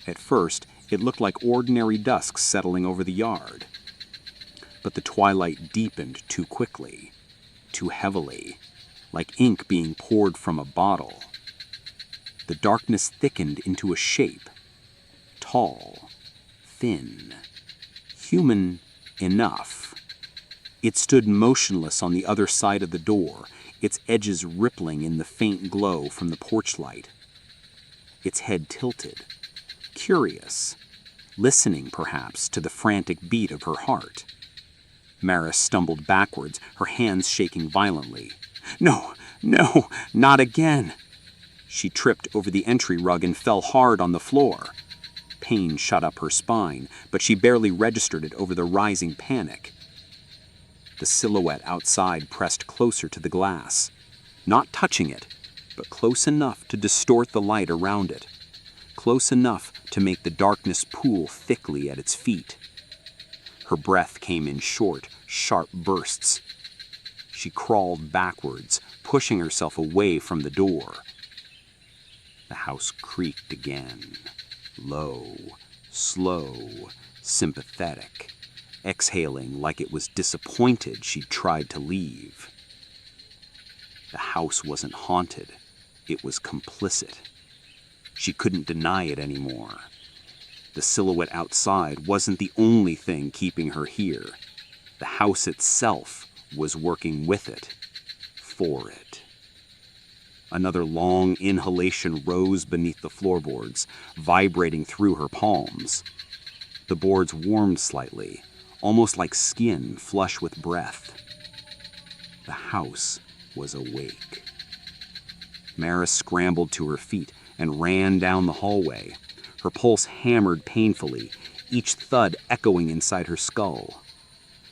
Speaker 1: At first, it looked like ordinary dusk settling over the yard. But the twilight deepened too quickly, too heavily, like ink being poured from a bottle. The darkness thickened into a shape, tall, thin, human enough. It stood motionless on the other side of the door, its edges rippling in the faint glow from the porch light. Its head tilted, curious, listening perhaps to the frantic beat of her heart. Mara stumbled backwards, her hands shaking violently. "No, no, not again!" She tripped over the entry rug and fell hard on the floor. Pain shot up her spine, but she barely registered it over the rising panic. The silhouette outside pressed closer to the glass, not touching it, but close enough to distort the light around it, close enough to make the darkness pool thickly at its feet. Her breath came in short, sharp bursts. She crawled backwards, pushing herself away from the door. The house creaked again, low, slow, sympathetic, exhaling like it was disappointed she'd tried to leave. The house wasn't haunted, it was complicit. She couldn't deny it anymore. The silhouette outside wasn't the only thing keeping her here. The house itself was working with it, for it. Another long inhalation rose beneath the floorboards, vibrating through her palms. The boards warmed slightly, almost like skin flush with breath. The house was awake. Mara scrambled to her feet and ran down the hallway. Her pulse hammered painfully, each thud echoing inside her skull.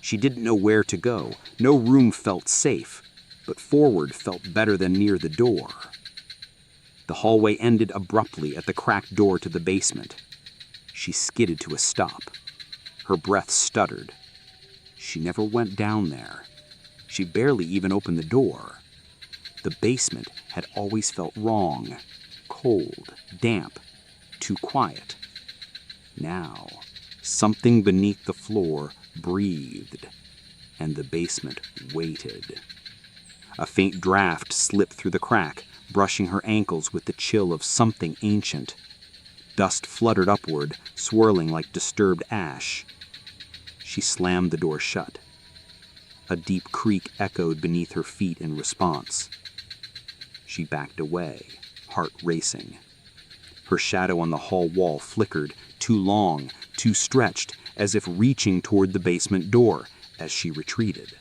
Speaker 1: She didn't know where to go. No room felt safe, but forward felt better than near the door. The hallway ended abruptly at the cracked door to the basement. She skidded to a stop. Her breath stuttered. She never went down there. She barely even opened the door. The basement had always felt wrong, cold, damp, too quiet. Now, something beneath the floor breathed, and the basement waited. A faint draft slipped through the crack, brushing her ankles with the chill of something ancient. Dust fluttered upward, swirling like disturbed ash. She slammed the door shut. A deep creak echoed beneath her feet in response. She backed away, heart racing. Her shadow on the hall wall flickered, too long, too stretched, as if reaching toward the basement door as she retreated.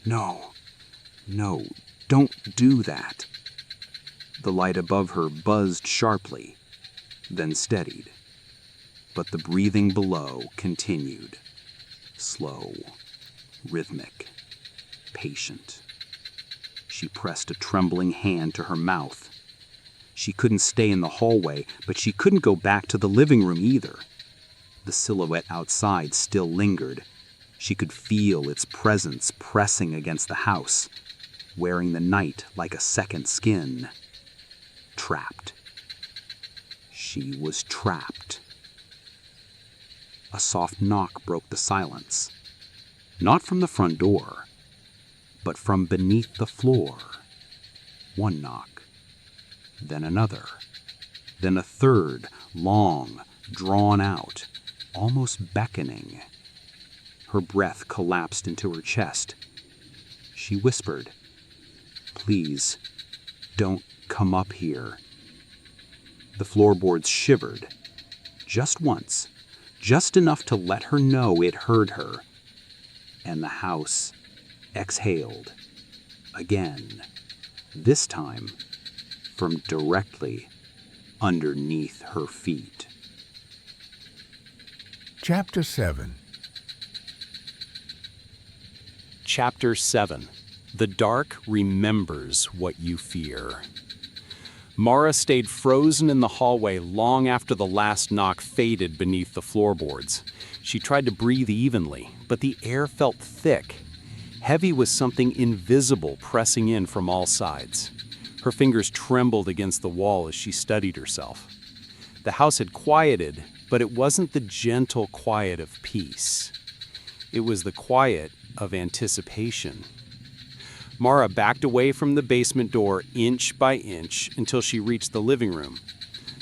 Speaker 1: No, don't do that. The light above her buzzed sharply. then steadied. But the breathing below continued. Slow, rhythmic, patient. She pressed a trembling hand to her mouth. She couldn't stay in the hallway, but she couldn't go back to the living room either. The silhouette outside still lingered. She could feel its presence pressing against the house, wearing the night like a second skin. Trapped. She was trapped. A soft knock broke the silence. Not from the front door, but from beneath the floor. One knock, then another, then a third, long, drawn out, almost beckoning. Her breath collapsed into her chest. She whispered, "Please, don't come up here." The floorboards shivered, just once, just enough to let her know it heard her. And the house exhaled again, this time from directly underneath her feet.
Speaker 2: Chapter 7.
Speaker 1: Chapter 7. The dark remembers what you fear. Mara stayed frozen in the hallway long after the last knock faded beneath the floorboards. She tried to breathe evenly, but the air felt thick. Heavy with something invisible pressing in from all sides. Her fingers trembled against the wall as she studied herself. The house had quieted, but it wasn't the gentle quiet of peace. It was the quiet of anticipation. Mara backed away from the basement door inch by inch until she reached the living room.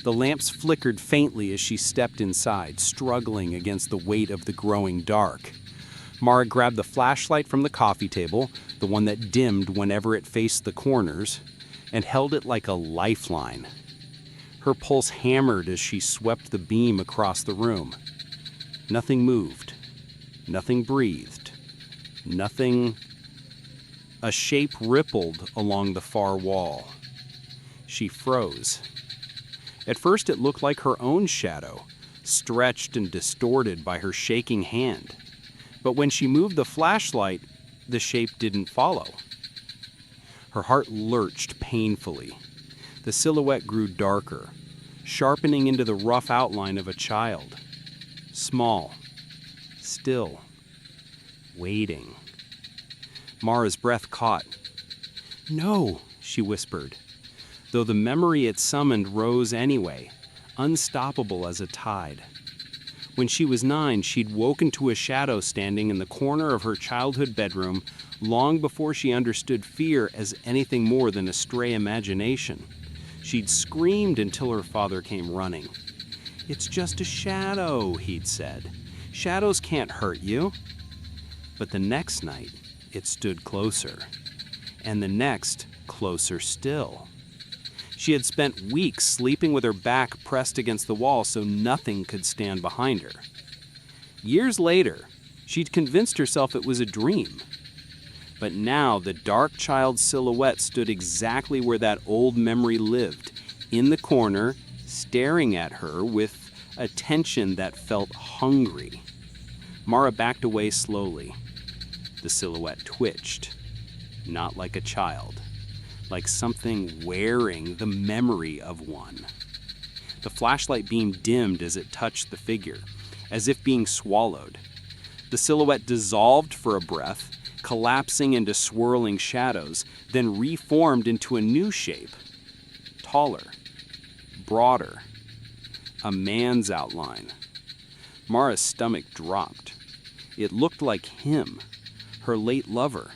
Speaker 1: The lamps flickered faintly as she stepped inside, struggling against the weight of the growing dark. Mara grabbed the flashlight from the coffee table, the one that dimmed whenever it faced the corners, and held it like a lifeline. Her pulse hammered as she swept the beam across the room. Nothing moved. Nothing breathed. Nothing. A shape rippled along the far wall. She froze. At first it looked like her own shadow, stretched and distorted by her shaking hand. But when she moved the flashlight, the shape didn't follow. Her heart lurched painfully. The silhouette grew darker, sharpening into the rough outline of a child. Small, still, waiting. Mara's breath caught. "No," she whispered, though the memory it summoned rose anyway, unstoppable as a tide. When she was 9, she'd woken to a shadow standing in the corner of her childhood bedroom long before she understood fear as anything more than a stray imagination. She'd screamed until her father came running. "It's just a shadow," he'd said. "Shadows can't hurt you." But the next night, it stood closer. And the next, closer still. She had spent weeks sleeping with her back pressed against the wall so nothing could stand behind her. Years later, she'd convinced herself it was a dream. But now the dark child silhouette stood exactly where that old memory lived, in the corner, staring at her with a tension that felt hungry. Mara backed away slowly. The silhouette twitched, not like a child, like something wearing the memory of one. The flashlight beam dimmed as it touched the figure, as if being swallowed. The silhouette dissolved for a breath, collapsing into swirling shadows, then reformed into a new shape. Taller, broader, a man's outline. Mara's stomach dropped. It looked like him, her late lover,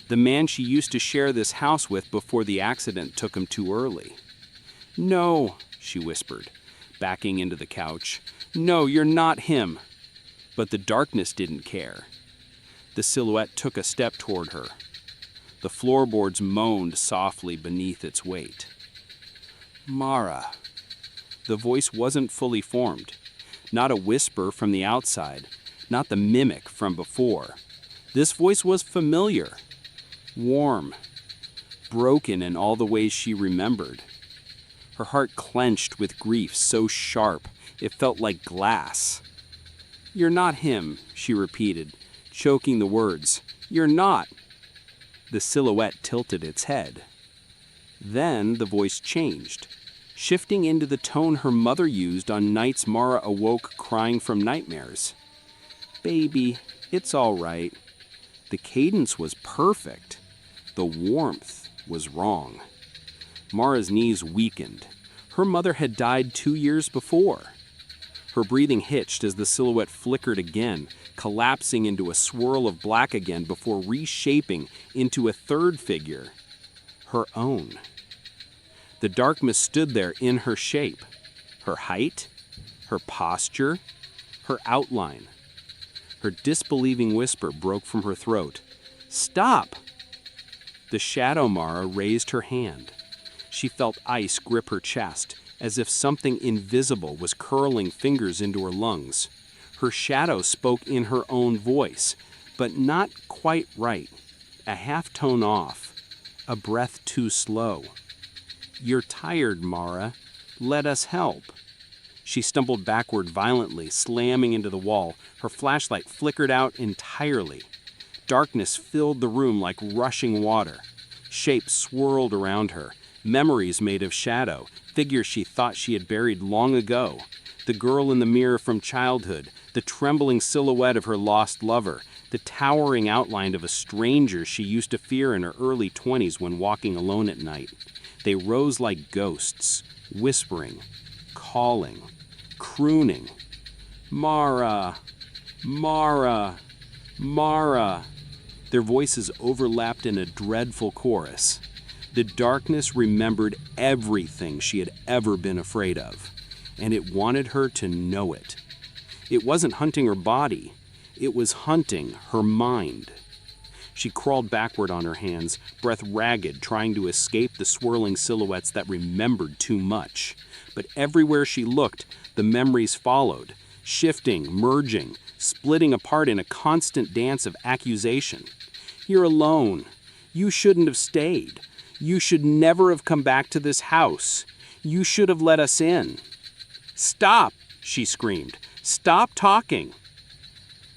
Speaker 1: the man she used to share this house with before the accident took him too early. "No," she whispered, backing into the couch. "No, you're not him." But the darkness didn't care. The silhouette took a step toward her. The floorboards moaned softly beneath its weight. "Mara." The voice wasn't fully formed. Not a whisper from the outside, not the mimic from before. This voice was familiar, warm, broken in all the ways she remembered. Her heart clenched with grief so sharp it felt like glass. "You're not him," she repeated, choking the words. "You're not." The silhouette tilted its head. Then the voice changed, shifting into the tone her mother used on nights Mara awoke crying from nightmares. "Baby, it's all right." The cadence was perfect. The warmth was wrong. Mara's knees weakened. Her mother had died 2 years before. Her breathing hitched as the silhouette flickered again, collapsing into a swirl of black again before reshaping into a third figure, her own. The darkness stood there in her shape, her height, her posture, her outline. Her disbelieving whisper broke from her throat. "Stop!" The shadow Mara raised her hand. She felt ice grip her chest, as if something invisible was curling fingers into her lungs. Her shadow spoke in her own voice, but not quite right, a half tone off, a breath too slow. "You're tired, Mara. Let us help." She stumbled backward violently, slamming into the wall. Her flashlight flickered out entirely. Darkness filled the room like rushing water. Shapes swirled around her, memories made of shadow, figures she thought she had buried long ago. The girl in the mirror from childhood, the trembling silhouette of her lost lover, the towering outline of a stranger she used to fear in her early 20s when walking alone at night. They rose like ghosts, whispering, calling, crooning. "Mara, Mara, Mara." Their voices overlapped in a dreadful chorus. The darkness remembered everything she had ever been afraid of, and it wanted her to know it. It wasn't hunting her body, it was hunting her mind. She crawled backward on her hands, breath ragged, trying to escape the swirling silhouettes that remembered too much. But everywhere she looked, the memories followed, shifting, merging, splitting apart in a constant dance of accusation. "You're alone. You shouldn't have stayed. You should never have come back to this house. You should have let us in." "Stop!" she screamed. "Stop talking!"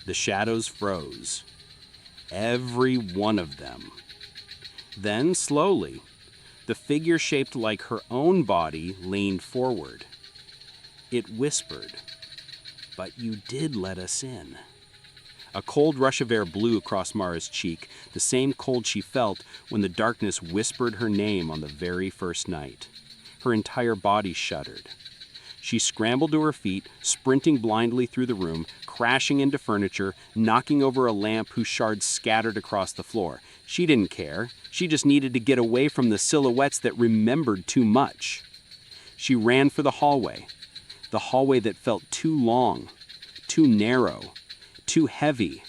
Speaker 1: The shadows froze. Every one of them. Then, slowly, the figure shaped like her own body leaned forward. It whispered, "But you did let us in." A cold rush of air blew across Mara's cheek, the same cold she felt when the darkness whispered her name on the very first night. Her entire body shuddered. She scrambled to her feet, sprinting blindly through the room, crashing into furniture, knocking over a lamp whose shards scattered across the floor. She didn't care. She just needed to get away from the silhouettes that remembered too much. She ran for the hallway that felt too long, too narrow, too heavy.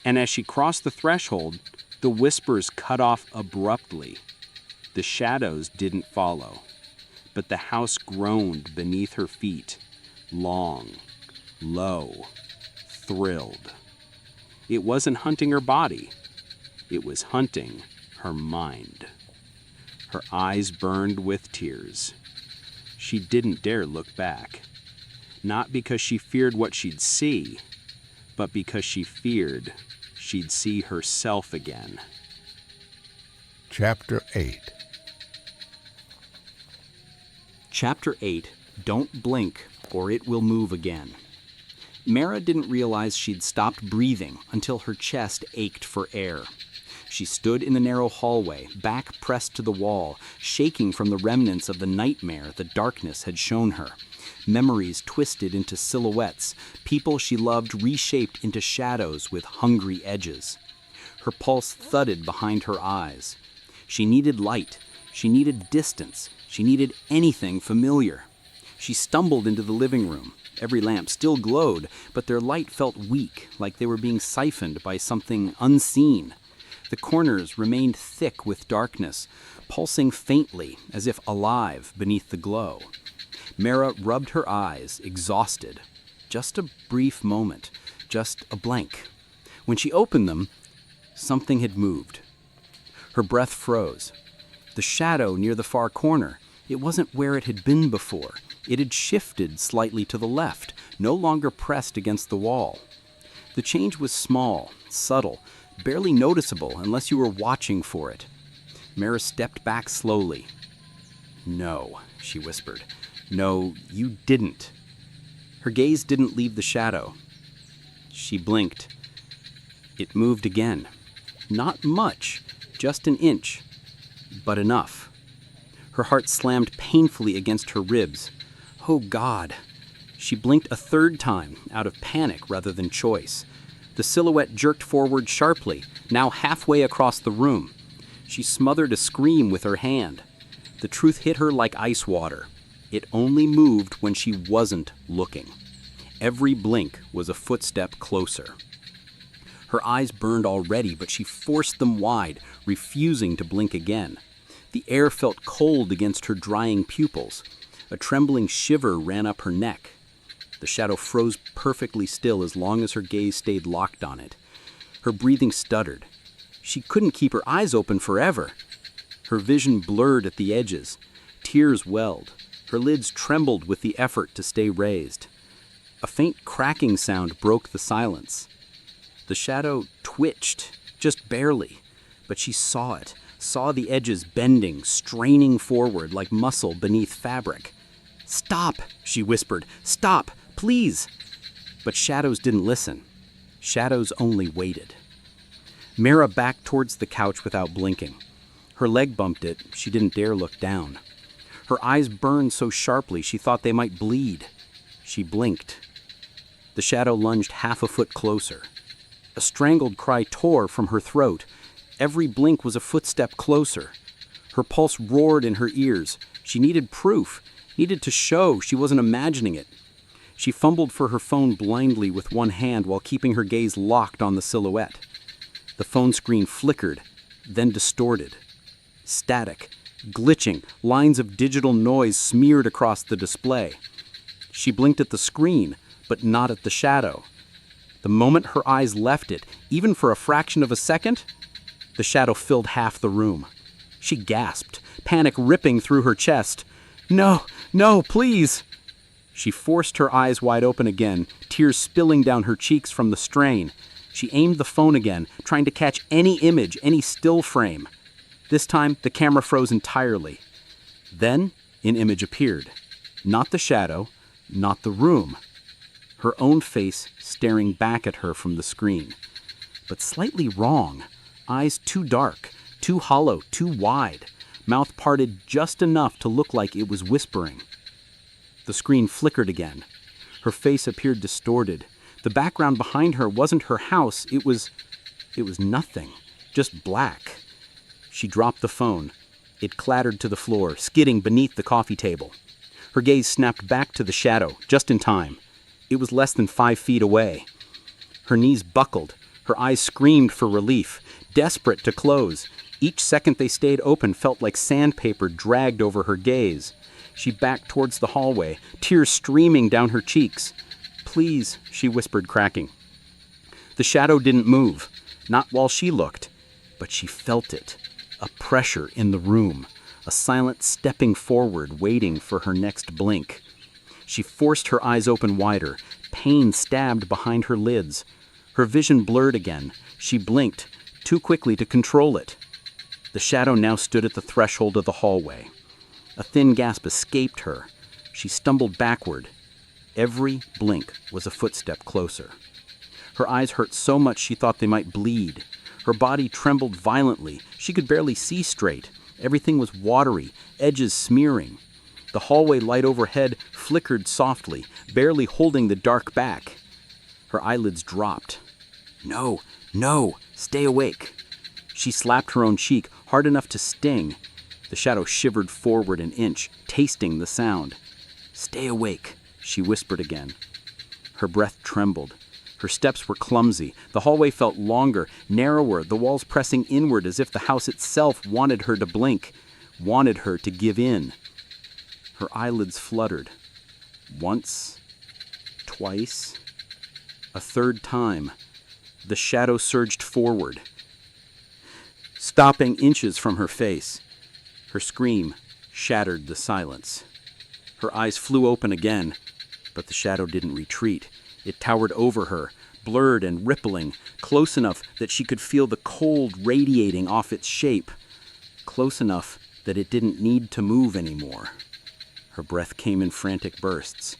Speaker 1: And as she crossed the threshold, the whispers cut off abruptly. The shadows didn't follow, but the house groaned beneath her feet, long, low, thrilled. It wasn't hunting her body. It was hunting her mind. Her eyes burned with tears. She didn't dare look back, not because she feared what she'd see, but because she feared she'd see herself again.
Speaker 2: Chapter 8.
Speaker 1: Chapter 8, Don't Blink or It Will Move Again. Mara didn't realize she'd stopped breathing until her chest ached for air. She stood in the narrow hallway, back pressed to the wall, shaking from the remnants of the nightmare the darkness had shown her. Memories twisted into silhouettes, people she loved reshaped into shadows with hungry edges. Her pulse thudded behind her eyes. She needed light. She needed distance. She needed anything familiar. She stumbled into the living room. Every lamp still glowed, but their light felt weak, like they were being siphoned by something unseen. The corners remained thick with darkness, pulsing faintly, as if alive beneath the glow. Mara rubbed her eyes, exhausted. Just a brief moment, just a blank. When she opened them, something had moved. Her breath froze. The shadow near the far corner, It wasn't where it had been before. It had shifted slightly to the left, no longer pressed against the wall. The change was small, subtle, barely noticeable unless you were watching for it. Mara stepped back slowly. "No," she whispered. "No, you didn't." Her gaze didn't leave the shadow. She blinked. It moved again. Not much, just an inch, but enough. Her heart slammed painfully against her ribs. Oh God! She blinked a third time, out of panic rather than choice. The silhouette jerked forward sharply, now halfway across the room. She smothered a scream with her hand. The truth hit her like ice water. It only moved when she wasn't looking. Every blink was a footstep closer. Her eyes burned already, but she forced them wide, refusing to blink again. The air felt cold against her drying pupils. A trembling shiver ran up her neck. The shadow froze perfectly still as long as her gaze stayed locked on it. Her breathing stuttered. She couldn't keep her eyes open forever. Her vision blurred at the edges. Tears welled. Her lids trembled with the effort to stay raised. A faint cracking sound broke the silence. The shadow twitched, just barely, but she saw it, saw the edges bending, straining forward like muscle beneath fabric. "Stop," she whispered. "Stop, please." But shadows didn't listen. Shadows only waited. Mara backed towards the couch without blinking. Her leg bumped it. She didn't dare look down. Her eyes burned so sharply she thought they might bleed. She blinked. The shadow lunged half a foot closer. A strangled cry tore from her throat. Every blink was a footstep closer. Her pulse roared in her ears. She needed proof, needed to show she wasn't imagining it. She fumbled for her phone blindly with one hand while keeping her gaze locked on the silhouette. The phone screen flickered, then distorted. Static, glitching, lines of digital noise smeared across the display. She blinked at the screen, but not at the shadow. The moment her eyes left it, even for a fraction of a second, the shadow filled half the room. She gasped, panic ripping through her chest. "No, no, please!" She forced her eyes wide open again, tears spilling down her cheeks from the strain. She aimed the phone again, trying to catch any image, any still frame. This time, the camera froze entirely. Then, an image appeared. Not the shadow, not the room. Her own face staring back at her from the screen. But slightly wrong. Eyes too dark, too hollow, too wide. Mouth parted just enough to look like it was whispering. The screen flickered again. Her face appeared distorted. The background behind her wasn't her house. It was nothing. Just black. She dropped the phone. It clattered to the floor, skidding beneath the coffee table. Her gaze snapped back to the shadow, just in time. It was less than 5 feet away. Her knees buckled. Her eyes screamed for relief, desperate to close. Each second they stayed open felt like sandpaper dragged over her gaze. She backed towards the hallway, tears streaming down her cheeks. "Please," she whispered, cracking. The shadow didn't move, not while she looked, but she felt it. A pressure in the room, a silent stepping forward, waiting for her next blink. She forced her eyes open wider. Pain stabbed behind her lids. Her vision blurred again. She blinked, too quickly to control it. The shadow now stood at the threshold of the hallway. A thin gasp escaped her. She stumbled backward. Every blink was a footstep closer. Her eyes hurt so much she thought they might bleed. Her body trembled violently. She could barely see straight. Everything was watery, edges smearing. The hallway light overhead flickered softly, barely holding the dark back. Her eyelids dropped. "No, no, stay awake." She slapped her own cheek, hard enough to sting. The shadow shivered forward an inch, tasting the sound. "Stay awake," she whispered again. Her breath trembled. Her steps were clumsy. The hallway felt longer, narrower, the walls pressing inward as if the house itself wanted her to blink, wanted her to give in. Her eyelids fluttered. Once, twice, a third time. The shadow surged forward, stopping inches from her face. Her scream shattered the silence. Her eyes flew open again, but the shadow didn't retreat. It towered over her, blurred and rippling, close enough that she could feel the cold radiating off its shape, close enough that it didn't need to move anymore. Her breath came in frantic bursts.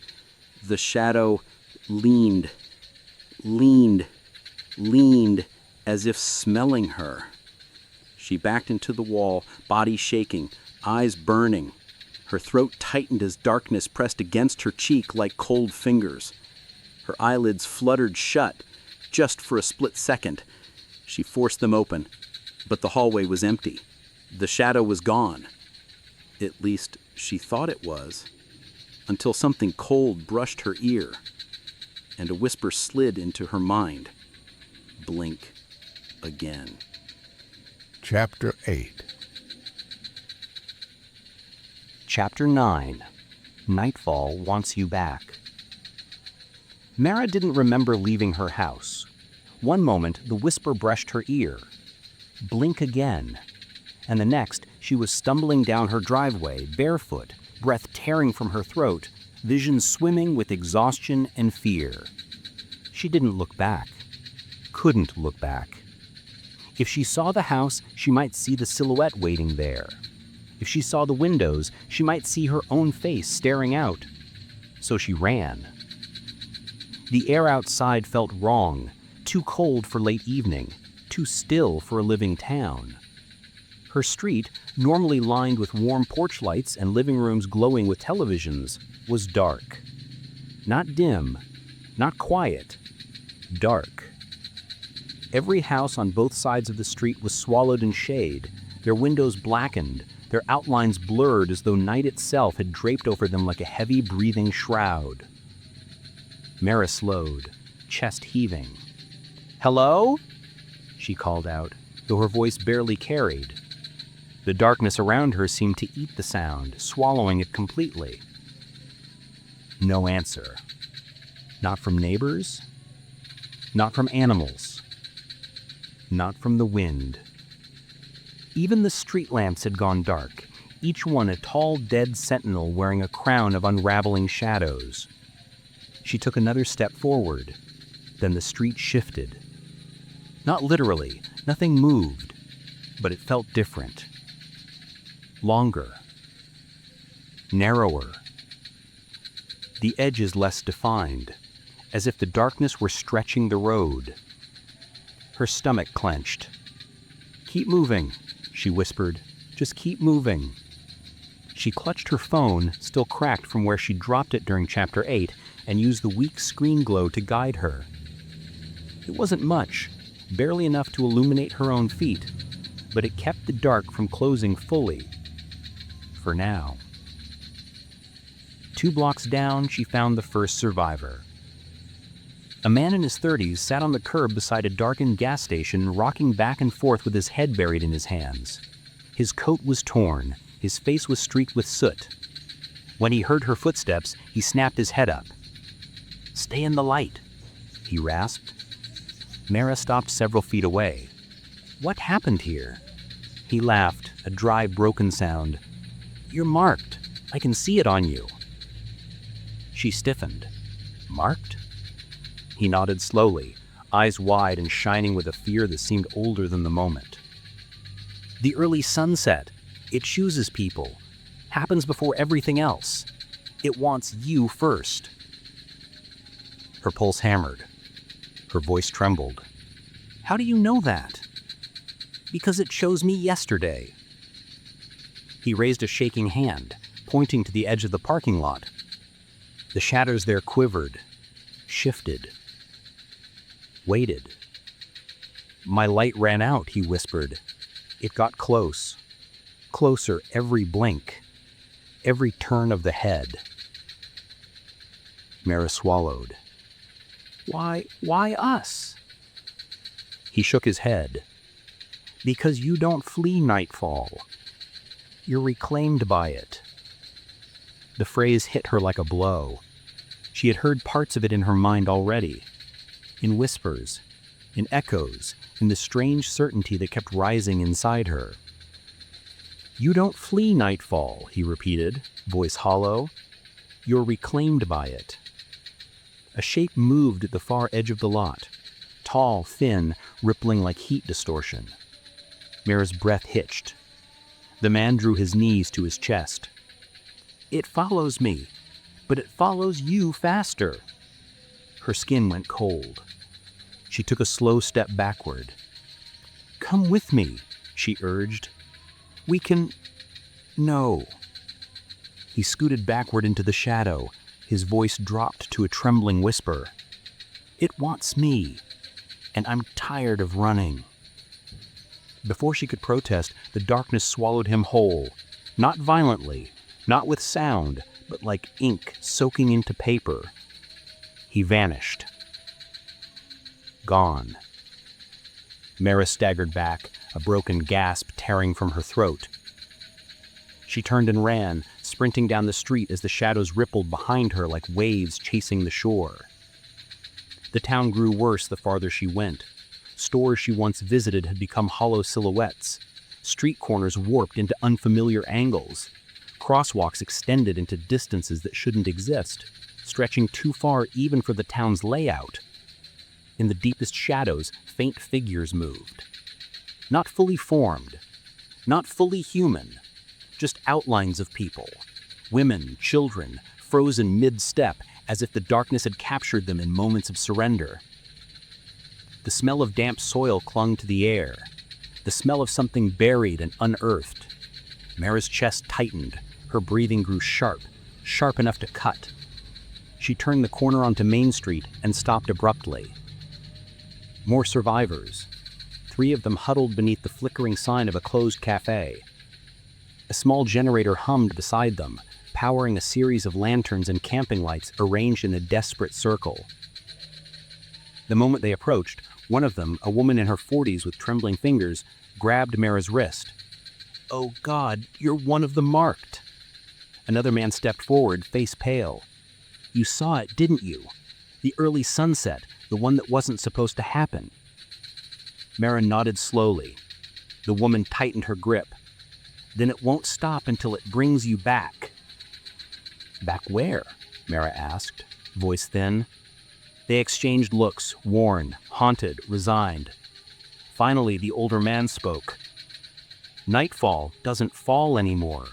Speaker 1: The shadow leaned, as if smelling her. She backed into the wall, body shaking, eyes burning. Her throat tightened as darkness pressed against her cheek like cold fingers. Her eyelids fluttered shut, just for a split second. She forced them open, but the hallway was empty. The shadow was gone. At least, she thought it was, until something cold brushed her ear, and a whisper slid into her mind. Blink again.
Speaker 2: Chapter 8.
Speaker 5: Chapter 9. Nightfall Wants You Back. Mara didn't remember leaving her house. One moment, the whisper brushed her ear. Blink again. And the next, she was stumbling down her driveway, barefoot, breath tearing from her throat, vision swimming with exhaustion and fear. She didn't look back. Couldn't look back. If she saw the house, she might see the silhouette waiting there. If she saw the windows, she might see her own face staring out. So she ran. The air outside felt wrong, too cold for late evening, too still for a living town. Her street, normally lined with warm porch lights and living rooms glowing with televisions, was dark. Not dim, not quiet, dark. Every house on both sides of the street was swallowed in shade, their windows blackened, their outlines blurred as though night itself had draped over them like a heavy breathing shroud. Mara slowed, chest heaving. "Hello?" she called out, though her voice barely carried. The darkness around her seemed to eat the sound, swallowing it completely. No answer. Not from neighbors, not from animals, not from the wind. Even the street lamps had gone dark, each one a tall, dead sentinel wearing a crown of unraveling shadows. She took another step forward. Then the street shifted. Not literally, nothing moved, but it felt different. Longer. Narrower. The edges less defined, as if the darkness were stretching the road. Her stomach clenched. "Keep moving," she whispered. "Just keep moving." She clutched her phone, still cracked from where she dropped it during Chapter 8, and used the weak screen glow to guide her. It wasn't much, barely enough to illuminate her own feet, but it kept the dark from closing fully. For now. 2 blocks down, she found the first survivor. A man in his 30s sat on the curb beside a darkened gas station, rocking back and forth with his head buried in his hands. His coat was torn, his face was streaked with soot. When he heard her footsteps, he snapped his head up. "Stay in the light," he rasped. Mara stopped several feet away. "What happened here?" He laughed, a dry, broken sound. "You're marked. I can see it on you." She stiffened. "Marked?" He nodded slowly, eyes wide and shining with a fear that seemed older than the moment. "The early sunset. It chooses people. Happens before everything else. It wants you first." Her pulse hammered. Her voice trembled. "How do you know that?" "Because it chose me yesterday." He raised a shaking hand, pointing to the edge of the parking lot. The shadows there quivered, shifted, waited. "My light ran out," he whispered. "It got close. Closer every blink, every turn of the head." Mara swallowed. Why us?" He shook his head. "Because you don't flee nightfall. You're reclaimed by it." The phrase hit her like a blow. She had heard parts of it in her mind already. In whispers, in echoes, in the strange certainty that kept rising inside her. "You don't flee nightfall," he repeated, voice hollow. "You're reclaimed by it." A shape moved at the far edge of the lot, tall, thin, rippling like heat distortion. Mara's breath hitched. The man drew his knees to his chest. "It follows me, but it follows you faster." Her skin went cold. She took a slow step backward. "Come with me," she urged. "We can..." "No." He scooted backward into the shadow, his voice dropped to a trembling whisper. "It wants me, and I'm tired of running." Before she could protest, the darkness swallowed him whole. Not violently, not with sound, but like ink soaking into paper. He vanished. Gone. Mara staggered back, a broken gasp tearing from her throat. She turned and ran, sprinting down the street as the shadows rippled behind her like waves chasing the shore. The town grew worse the farther she went. Stores she once visited had become hollow silhouettes. Street corners warped into unfamiliar angles. Crosswalks extended into distances that shouldn't exist, stretching too far even for the town's layout. In the deepest shadows, faint figures moved. Not fully formed, not fully human, just outlines of people. Women, children, frozen mid-step, as if the darkness had captured them in moments of surrender. The smell of damp soil clung to the air, the smell of something buried and unearthed. Mara's chest tightened, her breathing grew sharp, sharp enough to cut. She turned the corner onto Main Street and stopped abruptly. More survivors. 3 of them huddled beneath the flickering sign of a closed cafe. A small generator hummed beside them, powering a series of lanterns and camping lights arranged in a desperate circle. The moment they approached, one of them, a woman in her 40s with trembling fingers, grabbed Mara's wrist. "Oh God, you're one of the marked." Another man stepped forward, face pale. "You saw it, didn't you? The early sunset, the one that wasn't supposed to happen." Mara nodded slowly. The woman tightened her grip. "Then it won't stop until it brings you back." "Back where?" Mara asked, voice thin. They exchanged looks, worn, haunted, resigned. Finally, the older man spoke. "Nightfall doesn't fall anymore.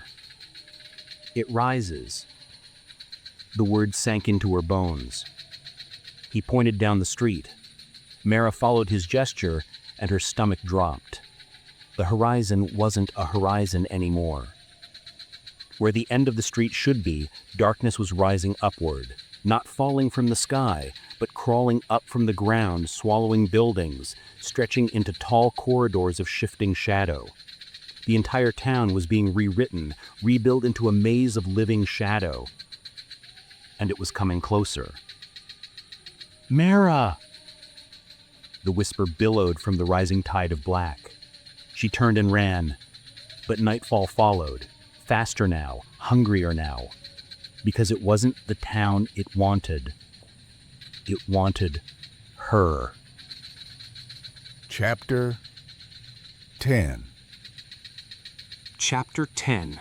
Speaker 5: It rises." The words sank into her bones. He pointed down the street. Mara followed his gesture, and her stomach dropped. The horizon wasn't a horizon anymore. Where the end of the street should be, darkness was rising upward, not falling from the sky, but crawling up from the ground, swallowing buildings, stretching into tall corridors of shifting shadow. The entire town was being rewritten, rebuilt into a maze of living shadow. And it was coming closer. "Mara!" The whisper billowed from the rising tide of black. She turned and ran, but nightfall followed, faster now, hungrier now, because it wasn't the town it wanted. It wanted her.
Speaker 2: Chapter 10.
Speaker 1: Chapter 10.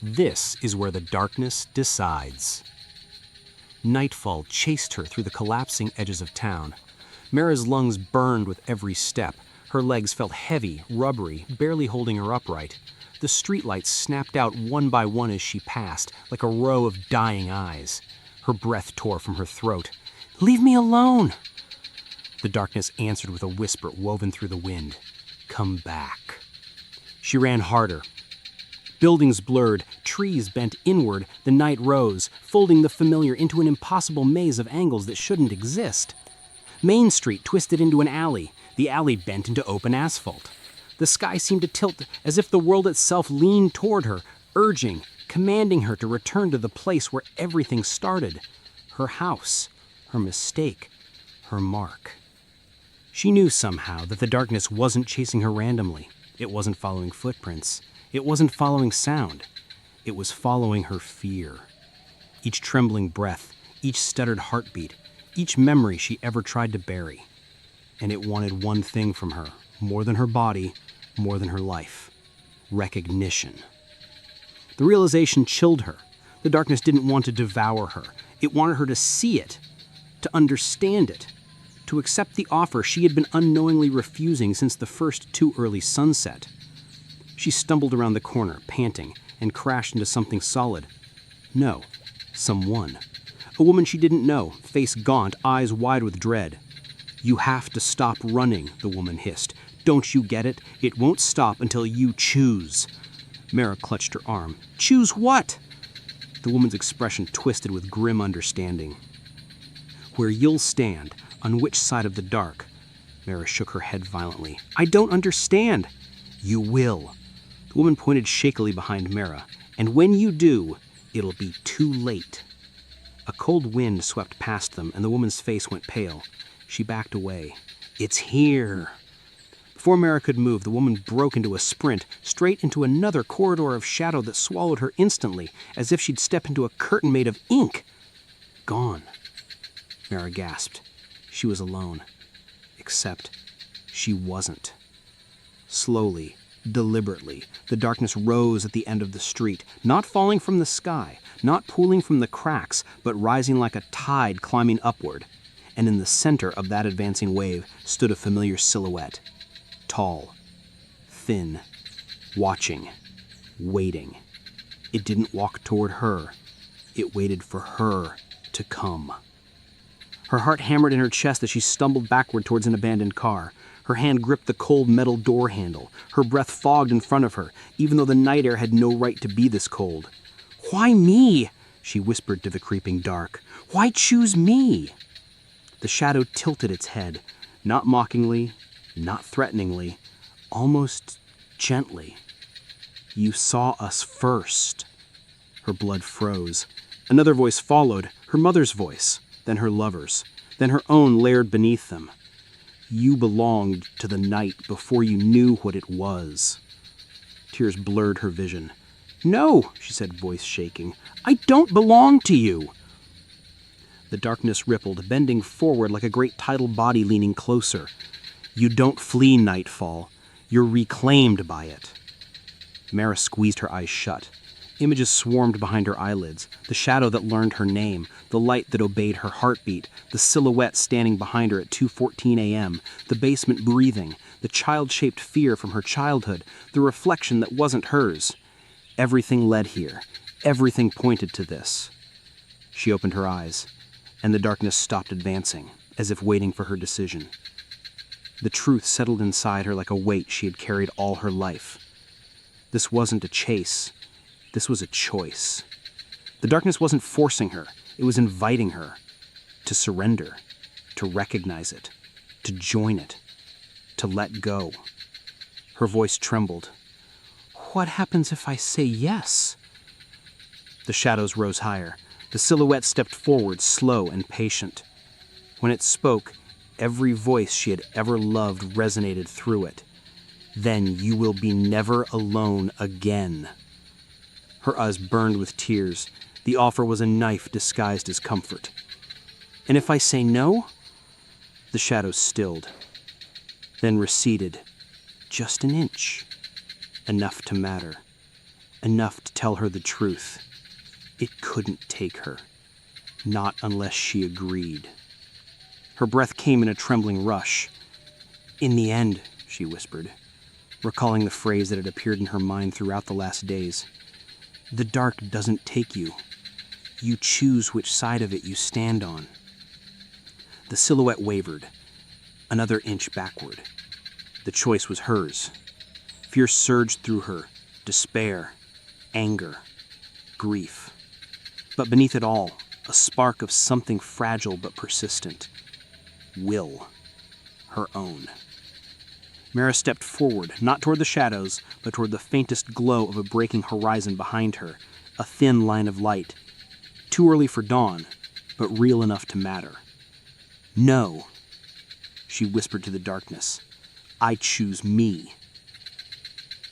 Speaker 1: This is where the darkness decides. Nightfall chased her through the collapsing edges of town. Mara's lungs burned with every step. Her legs felt heavy, rubbery, barely holding her upright. The streetlights snapped out one by one as she passed, like a row of dying eyes. Her breath tore from her throat. "Leave me alone!" The darkness answered with a whisper woven through the wind. "Come back." She ran harder. Buildings blurred, trees bent inward, the night rose, folding the familiar into an impossible maze of angles that shouldn't exist. Main Street twisted into an alley, the alley bent into open asphalt. The sky seemed to tilt as if the world itself leaned toward her, urging, commanding her to return to the place where everything started. Her house, her mistake, her mark. She knew somehow that the darkness wasn't chasing her randomly. It wasn't following footprints. It wasn't following sound. It was following her fear. Each trembling breath, each stuttered heartbeat, each memory she ever tried to bury. And it wanted one thing from her, more than her body, more than her life: recognition. The realization chilled her. The darkness didn't want to devour her. It wanted her to see it, to understand it, to accept the offer she had been unknowingly refusing since the first too early sunset. She stumbled around the corner, panting, and crashed into something solid. No, someone. A woman she didn't know, face gaunt, eyes wide with dread. "You have to stop running," the woman hissed. "Don't you get it? It won't stop until you choose." Mara clutched her arm. "Choose what?" The woman's expression twisted with grim understanding. "Where you'll stand, on which side of the dark?" Mara shook her head violently. "I don't understand." "You will." The woman pointed shakily behind Mara. "And when you do, it'll be too late." A cold wind swept past them, and the woman's face went pale. She backed away. "It's here." Before Mara could move, the woman broke into a sprint, straight into another corridor of shadow that swallowed her instantly, as if she'd stepped into a curtain made of ink. Gone. Mara gasped. She was alone. Except she wasn't. Slowly, deliberately, the darkness rose at the end of the street, not falling from the sky, not pooling from the cracks, but rising like a tide climbing upward. And in the center of that advancing wave stood a familiar silhouette. Tall, thin, watching, waiting. It didn't walk toward her. It waited for her to come. Her heart hammered in her chest as she stumbled backward towards an abandoned car. Her hand gripped the cold metal door handle. Her breath fogged in front of her, even though the night air had no right to be this cold. "Why me?" she whispered to the creeping dark. "Why choose me?" The shadow tilted its head, not mockingly, not threateningly, almost gently. "You saw us first." Her blood froze. Another voice followed, her mother's voice, then her lover's, then her own layered beneath them. "You belonged to the night before you knew what it was." Tears blurred her vision. "No," she said, voice shaking. "I don't belong to you." The darkness rippled, bending forward like a great tidal body leaning closer. "You don't flee nightfall. You're reclaimed by it." Mara squeezed her eyes shut. Images swarmed behind her eyelids, the shadow that learned her name, the light that obeyed her heartbeat, the silhouette standing behind her at 2:14 a.m., the basement breathing, the child-shaped fear from her childhood, the reflection that wasn't hers. Everything led here. Everything pointed to this. She opened her eyes, and the darkness stopped advancing, as if waiting for her decision. The truth settled inside her like a weight she had carried all her life. This wasn't a chase. This was a choice. The darkness wasn't forcing her. It was inviting her to surrender, to recognize it, to join it, to let go. Her voice trembled. "What happens if I say yes?" The shadows rose higher. The silhouette stepped forward, slow and patient. When it spoke, every voice she had ever loved resonated through it. "Then you will be never alone again." Her eyes burned with tears. The offer was a knife disguised as comfort. "And if I say no?" The shadows stilled, then receded, just an inch. Enough to matter. Enough to tell her the truth. It couldn't take her. Not unless she agreed. Her breath came in a trembling rush. "In the end," she whispered, recalling the phrase that had appeared in her mind throughout the last days. "The dark doesn't take you. You choose which side of it you stand on." The silhouette wavered, another inch backward. The choice was hers. Fear surged through her, despair, anger, grief. But beneath it all, a spark of something fragile but persistent. Will. Her own. Mara stepped forward, not toward the shadows, but toward the faintest glow of a breaking horizon behind her, a thin line of light. Too early for dawn, but real enough to matter. "No," she whispered to the darkness. "I choose me."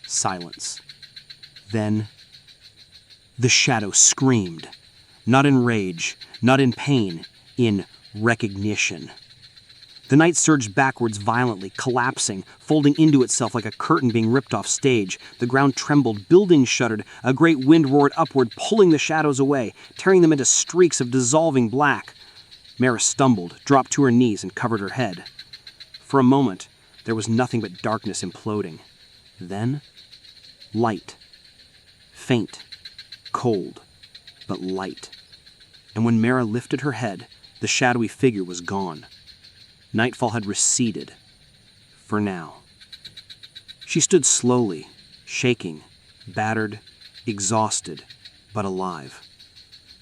Speaker 1: Silence. Then, the shadow screamed. Not in rage, not in pain, in recognition.
Speaker 6: The night surged backwards violently, collapsing, folding into itself like a curtain being ripped off stage. The ground trembled, buildings shuddered, a great wind roared upward, pulling the shadows away, tearing them into streaks of dissolving black. Mara stumbled, dropped to her knees, and covered her head. For a moment, there was nothing but darkness imploding. Then, light. Faint, cold, but light. And when Mara lifted her head, the shadowy figure was gone. Nightfall had receded. For now. She stood slowly, shaking, battered, exhausted, but alive.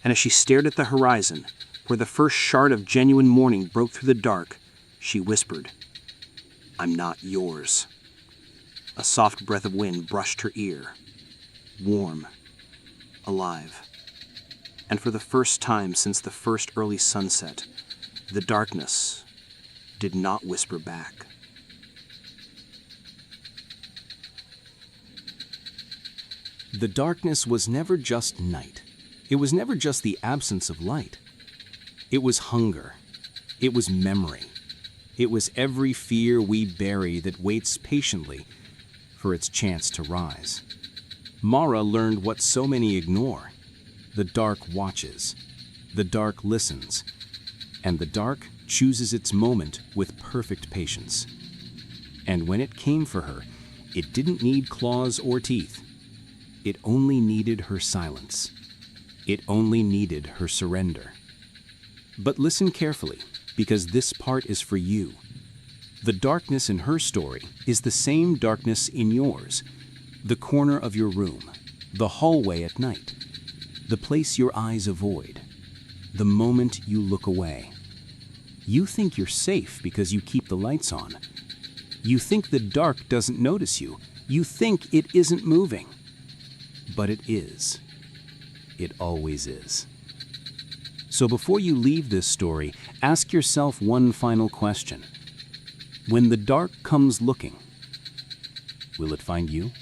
Speaker 6: And as she stared at the horizon, where the first shard of genuine morning broke through the dark, she whispered, "I'm not yours." A soft breath of wind brushed her ear. Warm. Alive. And for the first time since the first early sunset, the darkness did not whisper back.
Speaker 1: The darkness was never just night. It was never just the absence of light. It was hunger. It was memory. It was every fear we bury that waits patiently for its chance to rise. Mara learned what so many ignore. The dark watches. The dark listens. And the dark chooses its moment with perfect patience. And when it came for her, it didn't need claws or teeth. It only needed her silence. It only needed her surrender. But listen carefully, because this part is for you. The darkness in her story is the same darkness in yours. The corner of your room, the hallway at night, the place your eyes avoid, the moment you look away. You think you're safe because you keep the lights on. You think the dark doesn't notice you. You think it isn't moving. But it is. It always is. So before you leave this story, ask yourself one final question. When the dark comes looking, will it find you?